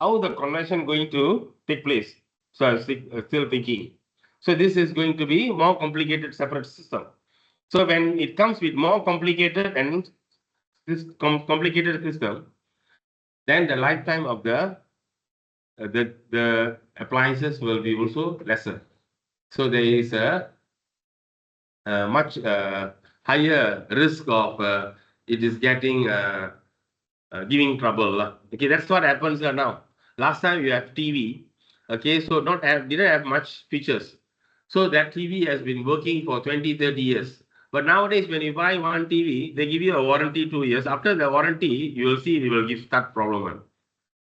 How the convection going to take place? So I'm still thinking. So this is going to be more complicated separate system. So when it comes with more complicated and this complicated system, then the lifetime of the appliances will be also lesser. So there is a much higher risk of it is getting giving trouble. Okay, that's what happens now. Last time you have TV. Okay, so didn't have much features. So that TV has been working for 20, 30 years. But nowadays, when you buy one TV, they give you a warranty 2 years. After the warranty, you will see it will give start problem.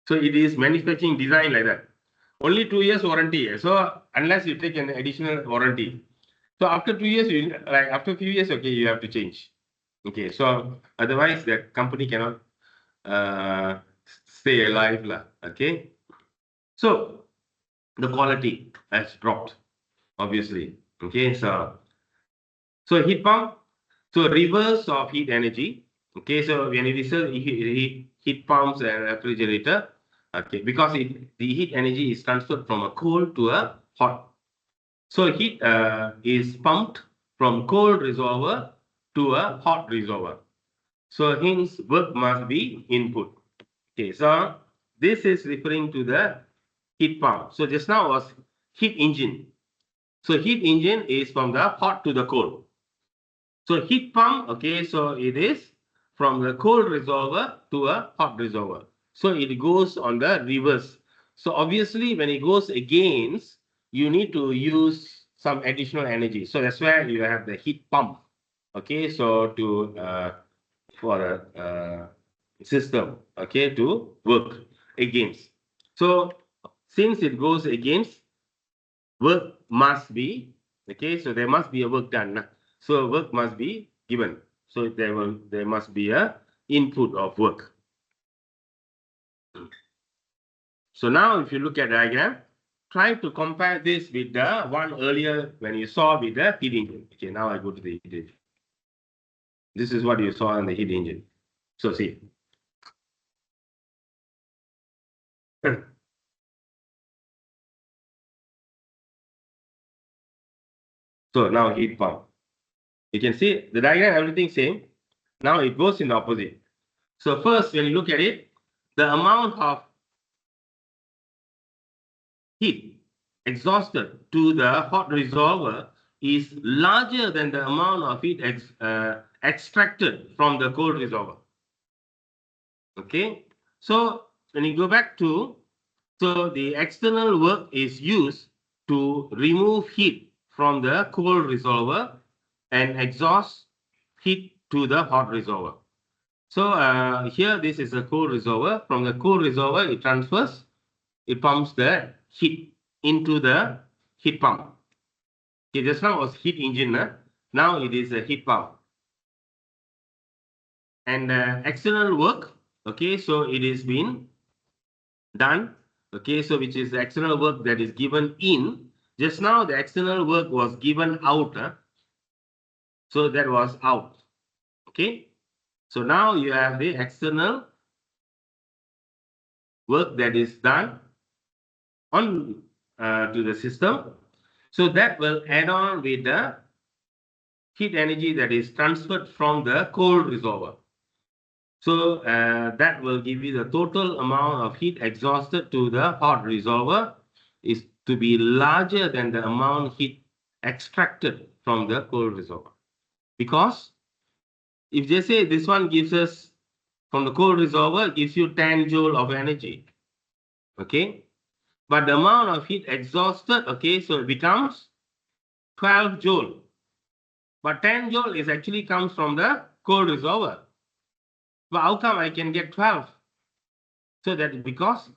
So it is manufacturing design like that. Only 2 years warranty. So unless you take an additional warranty. So after 2 years, after a few years, okay, you have to change. Okay, so otherwise the company cannot uh, stay alive lah. Okay, so the quality has dropped, obviously. Okay, so heat pump, so reverse of heat energy. Okay, so when you research heat pumps and refrigerator, okay, because the heat energy is transferred from a cold to a hot. So heat is pumped from cold reservoir to a hot reservoir. So hence work must be input. Okay, so this is referring to the heat pump. So just now was heat engine. So heat engine is from the hot to the cold. So heat pump, okay, so it is from the cold reservoir to a hot reservoir. So it goes on the reverse. So obviously when it goes against, you need to use some additional energy. So that's why you have the heat pump. Okay, so to for a system, okay, to work against. So since it goes against, work must be, okay, so there must be a work done. So work must be given. So there must be a input of work. So now if you look at diagram, try to compare this with the one earlier when you saw with the heat engine. Okay, now I go to the heat engine. This is what you saw on the heat engine. So see. So now heat pump. You can see the diagram, everything same. Now it goes in the opposite. So first, when you look at it, the amount of heat exhausted to the hot reservoir is larger than the amount of heat extracted from the cold reservoir. Okay, so when you go back to, so the external work is used to remove heat from the cold reservoir and exhaust heat to the hot reservoir. So here this is a cool reservoir. From the cool reservoir, it transfers, it pumps the heat into the heat pump. Okay, just now was heat engine. Now it is a heat pump. And external work, okay, so it is been done, okay, so which is the external work that is given in. Just now the external work was given out, so that was out, okay. So now you have the external work that is done on to the system, so that will add on with the heat energy that is transferred from the cold reservoir. So that will give you the total amount of heat exhausted to the hot reservoir is to be larger than the amount of heat extracted from the cold reservoir. Because if they say this one gives us from the cold reservoir gives you 10 joule of energy, okay, but the amount of heat exhausted, okay, so it becomes 12 joule, but 10 joule is actually comes from the cold reservoir. But how come I can get 12? So that is because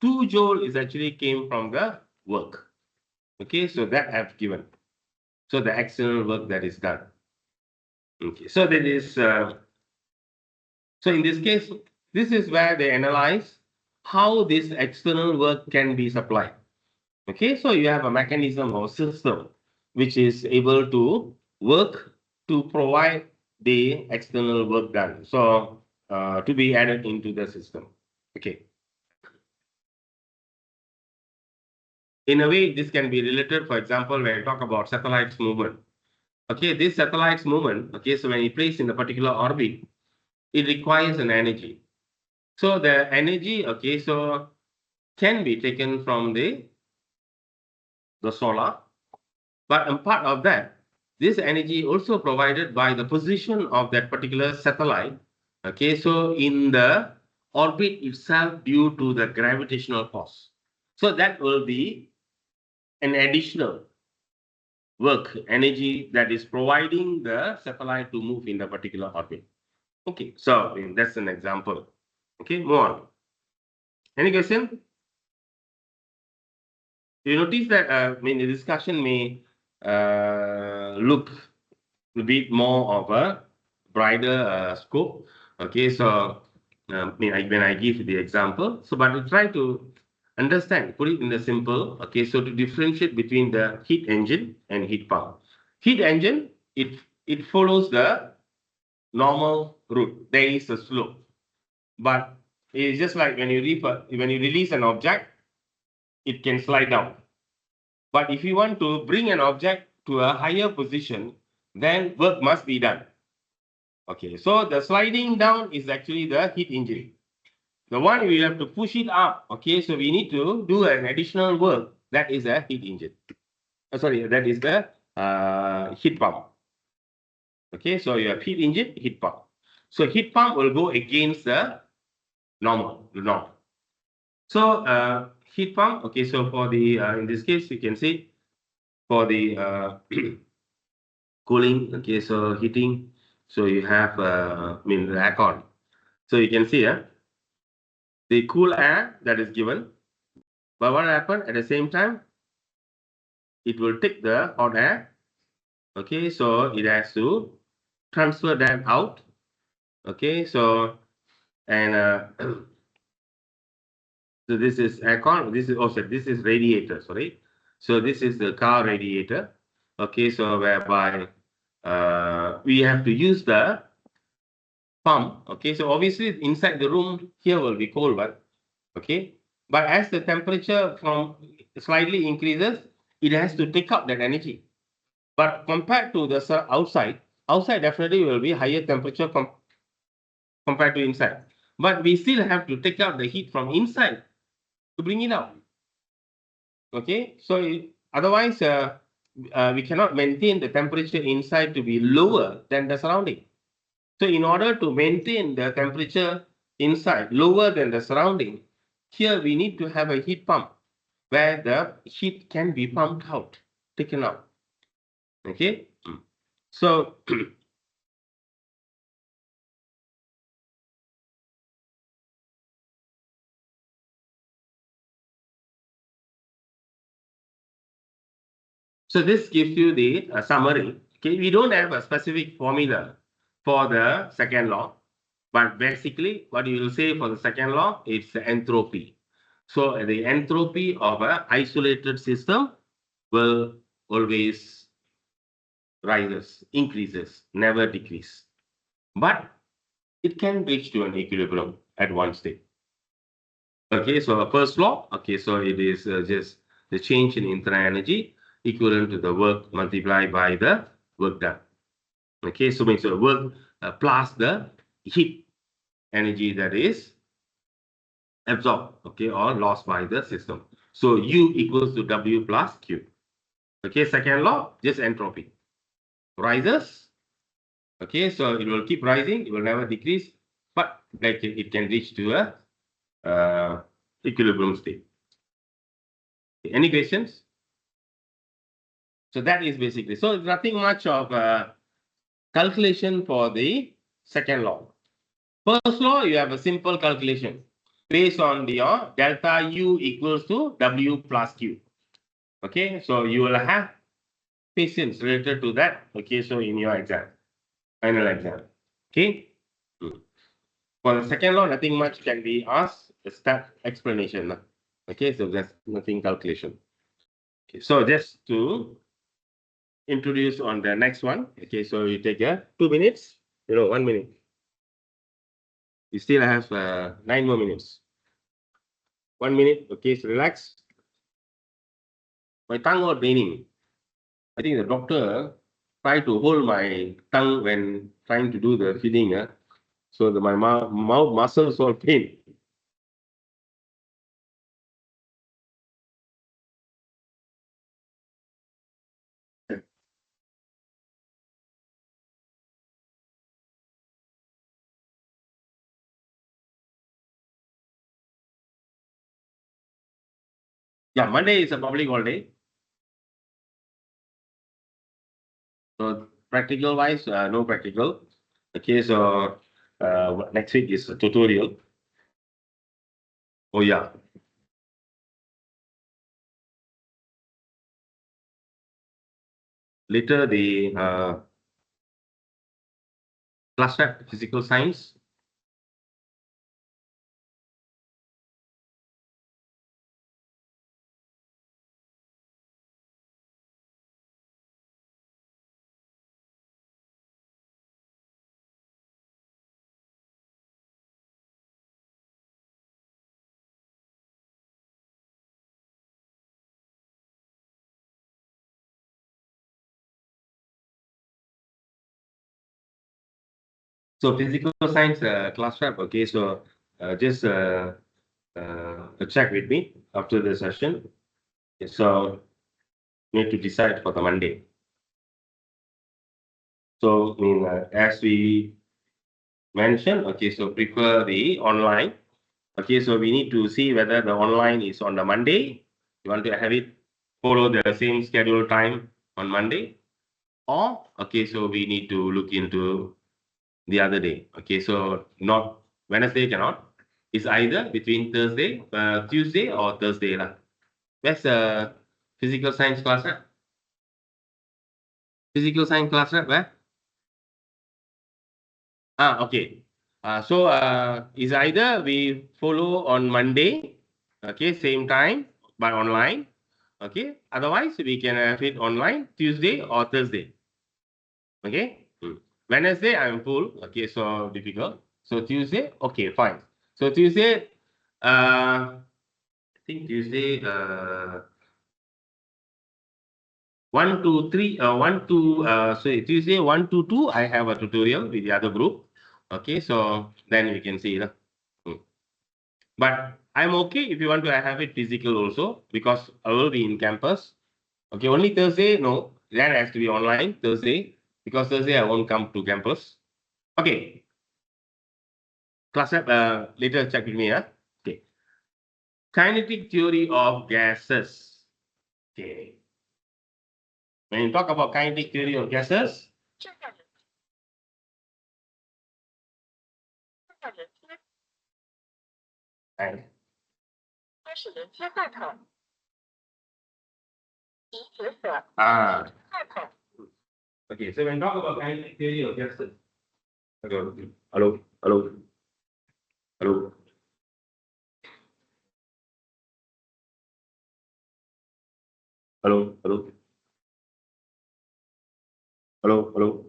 2 joule is actually came from the work. Okay, so that I have given. So the external work that is done. Okay, so that is so in this case, this is where they analyze how this external work can be supplied. Okay, so you have a mechanism or system which is able to work to provide the external work done. So to be added into the system. Okay. In a way, this can be related, for example, when I talk about satellites movement. Okay, this satellites movement, okay, so when you place in a particular orbit, it requires an energy. So the energy, okay, so can be taken from the solar, but a part of that, this energy also provided by the position of that particular satellite, okay, so in the orbit itself due to the gravitational force. So that will be an additional work energy that is providing the satellite to move in the particular orbit. Okay, so that's an example. Okay, move on. Any question? You notice that the discussion may look a bit more of a brighter scope. Okay, so when I give the example, so but I try to understand, put it in the simple. Okay, so to differentiate between the heat engine and heat pump. Heat engine, it follows the normal route. There is a slope, but it's just like when you release an object, it can slide down. But if you want to bring an object to a higher position, then work must be done. Okay, so the sliding down is actually the heat engine. The one we have to push it up. Okay, so we need to do an additional work. That is a heat engine. Sorry, that is the heat pump. Okay, so you have heat engine, heat pump. So heat pump will go against the norm. So heat pump. Okay, so for the in this case, you can see for the cooling. Okay, so heating. So you have the aircon. So you can see the cool air that is given. But what happened at the same time? It will take the hot air. Okay, so it has to transfer that out. Okay, so and so this is aircon. This is also this is radiator. Sorry, so this is the car radiator. Okay, so whereby we have to use the pump. Okay, so obviously inside the room here will be cold, but okay, but as the temperature from slightly increases, it has to take up that energy. But compared to the outside, outside definitely will be higher temperature compared to inside. But we still have to take out the heat from inside to bring it out. Okay, so otherwise we cannot maintain the temperature inside to be lower than the surrounding. So in order to maintain the temperature inside lower than the surrounding, here we need to have a heat pump where the heat can be pumped out, taken out. Okay, so So this gives you the summary. Okay, we don't have a specific formula for the second law, but basically what you will say for the second law is the entropy. So the entropy of an isolated system will always rises, increases, never decrease. But it can reach to an equilibrium at one state. Okay, so first law, okay, so it is just the change in internal energy equivalent to the work multiplied by the work done. Okay, so means the work plus the heat energy that is absorbed, okay, or lost by the system. So U equals to W plus Q. Okay, second law, just entropy. Rises, okay, so it will keep rising, it will never decrease, but like it can reach to a equilibrium state. Any questions? So that is basically, so nothing much of calculation for the second law. First law, you have a simple calculation based on your delta U equals to W plus Q. Okay, so you will have patience related to that. Okay, so in your exam, final exam. Okay. For the second law, nothing much can be asked. Start explanation. Okay, so there's nothing calculation. Okay, so just to introduce on the next one. Okay, so you take 2 minutes, 1 minute. You still have 9 more minutes. 1 minute, okay, so relax. My tongue was draining. I think the doctor tried to hold my tongue when trying to do the feeding. So my mouth muscles all pain. Yeah, Monday is a public holiday. So practical wise, no practical. Okay, so next week is a tutorial. Oh yeah. Later the class rep physical science. So physical science class rep. Okay, so just check with me after the session. Okay, so need to decide for the Monday. So as we mentioned, okay, so prefer the online. Okay, so we need to see whether the online is on the Monday. You want to have it follow the same schedule time on Monday, or okay, so we need to look into the other day. Okay, so not Wednesday cannot. It's either between Thursday, Tuesday or Thursday lah. Where's the physical science class at? Physical science class at where? Okay. So is either we follow on Monday, okay, same time, but online. Okay. Otherwise, we can have it online Tuesday or Thursday. Okay. Wednesday, I'm full. Okay, so difficult. So Tuesday, okay, fine. So Tuesday, I think Tuesday, 1 to 3, 1 to, sorry, Tuesday 1 to 2, I have a tutorial with the other group. Okay, so then we can see. But I'm okay if you want to have it physical also, because I will be in campus. Okay, only Thursday, no, that has to be online Thursday, because Thursday I won't come to campus. Okay, class up, later check with me. Okay, kinetic theory of gases. Okay, when you talk about kinetic theory of gases, and Ah. Okay, so when talk about kinetic theory of gases. Hello, hello, hello, hello. Hello, hello. Hello, hello.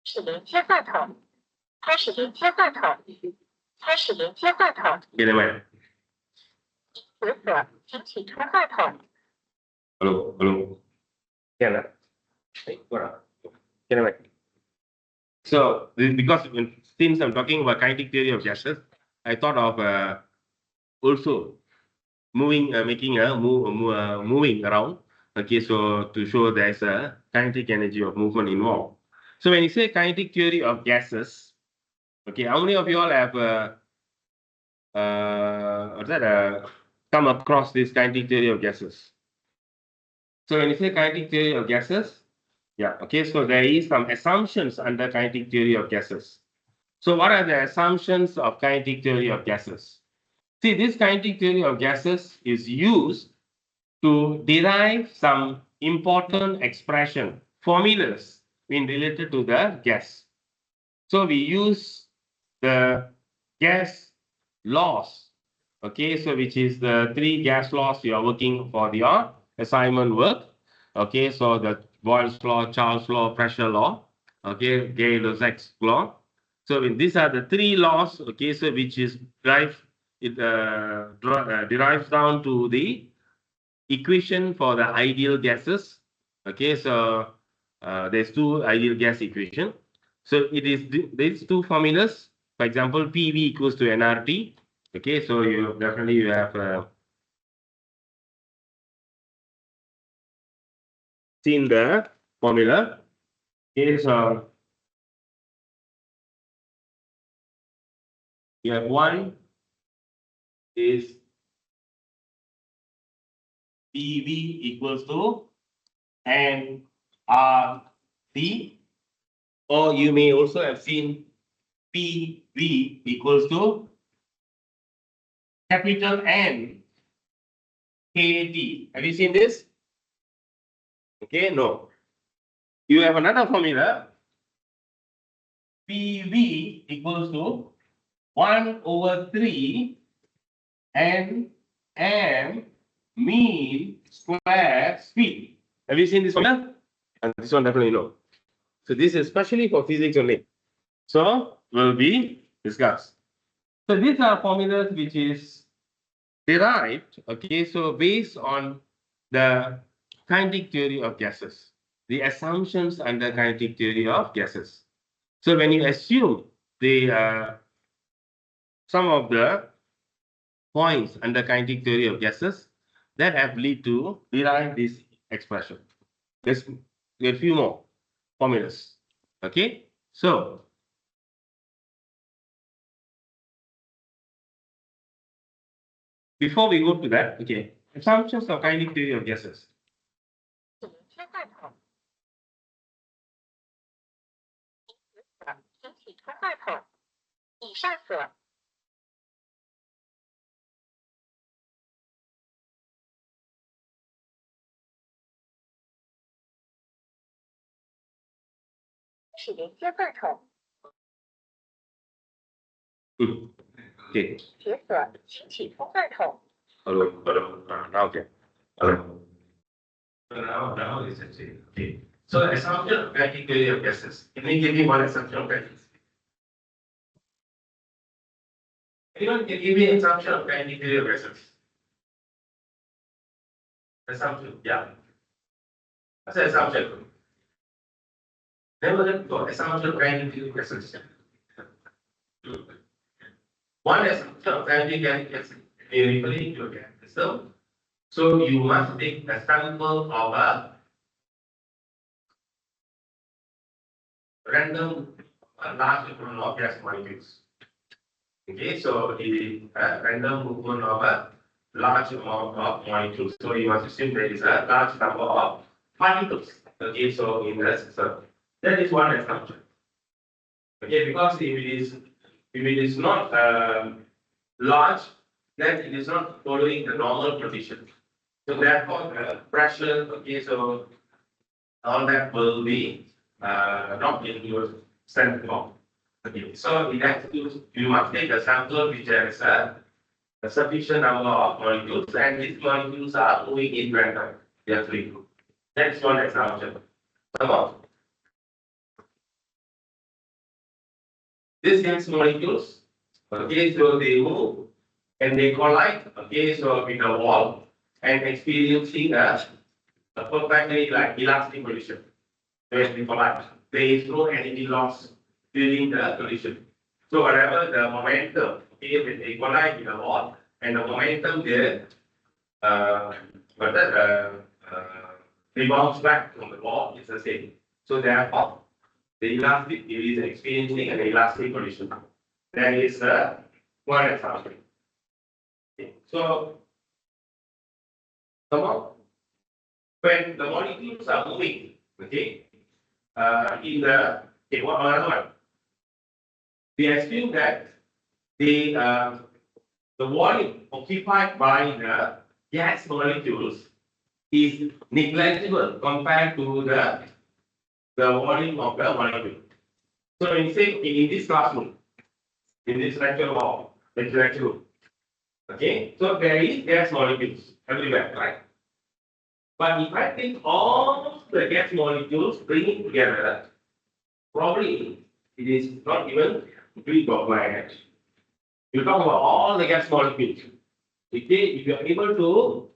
始连接话筒，开始连接话筒，开始连接话筒， Get away. 解锁，请启通话筒。 Hello, hello. Get away. Hey, what up? Get away. So, because since I'm talking about kinetic theory of gases, I thought of also making a moving around. Okay, so to show there's a kinetic energy of movement involved. So when you say kinetic theory of gases, okay, how many of you all have come across this kinetic theory of gases? So when you say kinetic theory of gases, yeah, okay, so there is some assumptions under kinetic theory of gases. So what are the assumptions of kinetic theory of gases? See, this kinetic theory of gases is used to derive some important expression, formulas being related to the gas. So we use the gas laws, okay, so which is the 3 gas laws you are working for your assignment work. Okay, so the Boyle's law, Charles law, pressure law, okay, Gay-Lussac's law. So these are the 3 laws, okay, so which is derives down to the equation for the ideal gases. Okay, so there's 2 ideal gas equation. So it is these 2 formulas. For example, PV equals to nRT. Okay, so you have seen the formula. Okay, so you have 1 is PV equals to nRT, or you may also have seen PV equals to capital N KT. Have you seen this? Okay, no. You have another formula. PV equals to 1 over 3 N M mean square speed. Have you seen this formula? And this one definitely no. So this is especially for physics only. So will be discussed. So these are formulas which is derived, okay, so based on the kinetic theory of gases, the assumptions under kinetic theory of gases. So when you assume the some of the points under kinetic theory of gases, that have lead to derive this expression. There's a few more formulas. Okay, so before we go to that, okay, assumptions of kinetic theory of gases. 始连接话筒，请启通话筒，已上锁。 开始连接话筒， Okay. 解锁，请启通话筒。 Hello, hello, now okay. Hello. So now it's okay. So the assumption of kinetic theory of gases. Can you give me one assumption of kinetic? Anyone can give me an assumption of kinetic theory of gases? Assumption, yeah. What's the assumption? Never let go. Assumption of kinetic theory of gases. One assumption of kinetic theory of gases. You're referring to a gas system. So you must take a sample of a random large movement of gas molecules. Okay, so the random movement of a large amount of molecules. So you must assume there is a large number of particles. Okay, so in the system, that is one assumption. Okay, because if it is If it is not large, then it is not following the normal condition. So therefore, the pressure, okay, so all that will be not in your standard form. Okay, so it has to, you must take a sample which has a sufficient number of molecules, and these molecules are moving in random. They are free. That's one example. Come on. These gas molecules, okay, so they move and they collide, okay, so with the wall and experiencing a perfectly like elastic collision. When they collide, there is no energy loss during the collision. So whatever the momentum, okay, when they collide with the wall and the momentum there, but that rebounds back from the wall is the same. So therefore, the elastic is experiencing an elastic collision. That is one example. Okay. So, come on. When the molecules are moving, okay, in the, okay, what another one? We assume that the volume occupied by the gas molecules is negligible compared to the volume of the molecule. So when you say in this classroom, in this lecture hall, lecture room, okay, so there is gas molecules everywhere, right? But if I take all the gas molecules, bring it together, probably it is not even 3 of my hand. You talk about all the gas molecules. Okay, if you are able to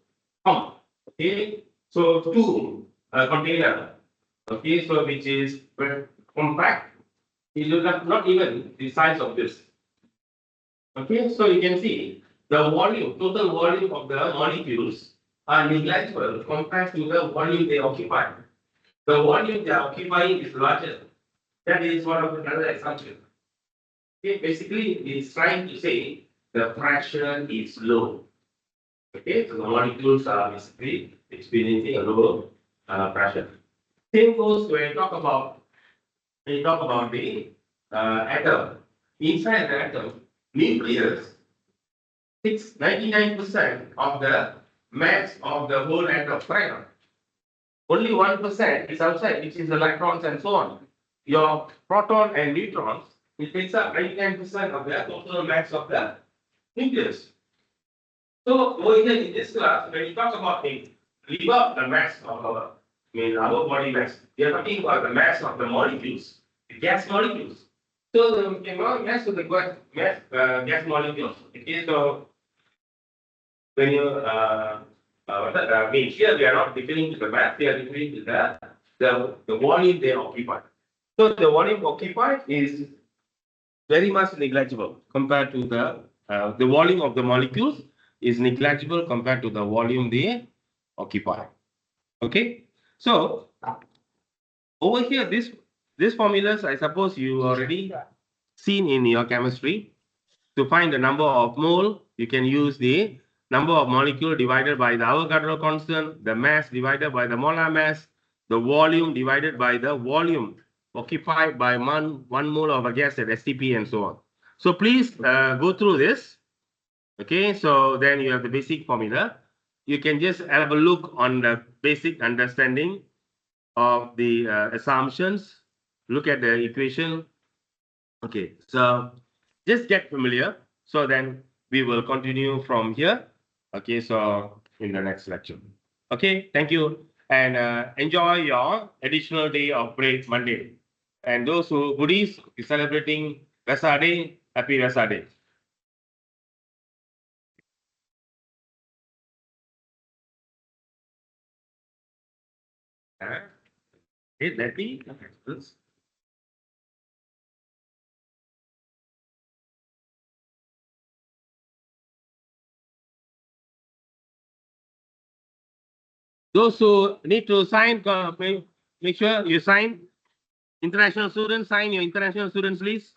count, okay, so 2 container, okay, so which is compact, it will not even the size of this. Okay, so you can see the volume, total volume of the molecules are negligible compared to the volume they occupy. The volume they are occupying is larger. That is one of the another assumption. Okay, basically it's trying to say the pressure is low. Okay, so the molecules are basically experiencing a low pressure. Same goes when you talk about the atom. Inside the atom, nucleus 99% of the mass of the whole atom, right? Only 1% is outside, which is electrons and so on. Your proton and neutrons, it takes up 99% of the total mass of the nucleus. So over here in this class, when you talk about leave out the mass of our body mass, we are talking about the mass of the molecules, the gas molecules. So the mass of the gas molecules, okay, so when you here we are not referring to the mass, we are referring to the volume they occupy. So the volume occupied is very much negligible compared to the volume of the molecules is negligible compared to the volume they occupy. Okay, so over here this formulas I suppose you already seen in your chemistry. To find the number of mole, you can use the number of molecule divided by the Avogadro constant, the mass divided by the molar mass, the volume divided by the volume occupied by one mole of a gas at STP and so on. So please go through this. Okay, so then you have the basic formula. You can just have a look on the basic understanding of the assumptions. Look at the equation. Okay, so just get familiar. So then we will continue from here. Okay, so in the next lecture. Okay, thank you. And enjoy your additional day of break Monday. And those who Buddhists is celebrating Vesak Day, happy Vesak Day. Hey, let me. Those who need to sign, make sure you sign. International students, sign your international students list.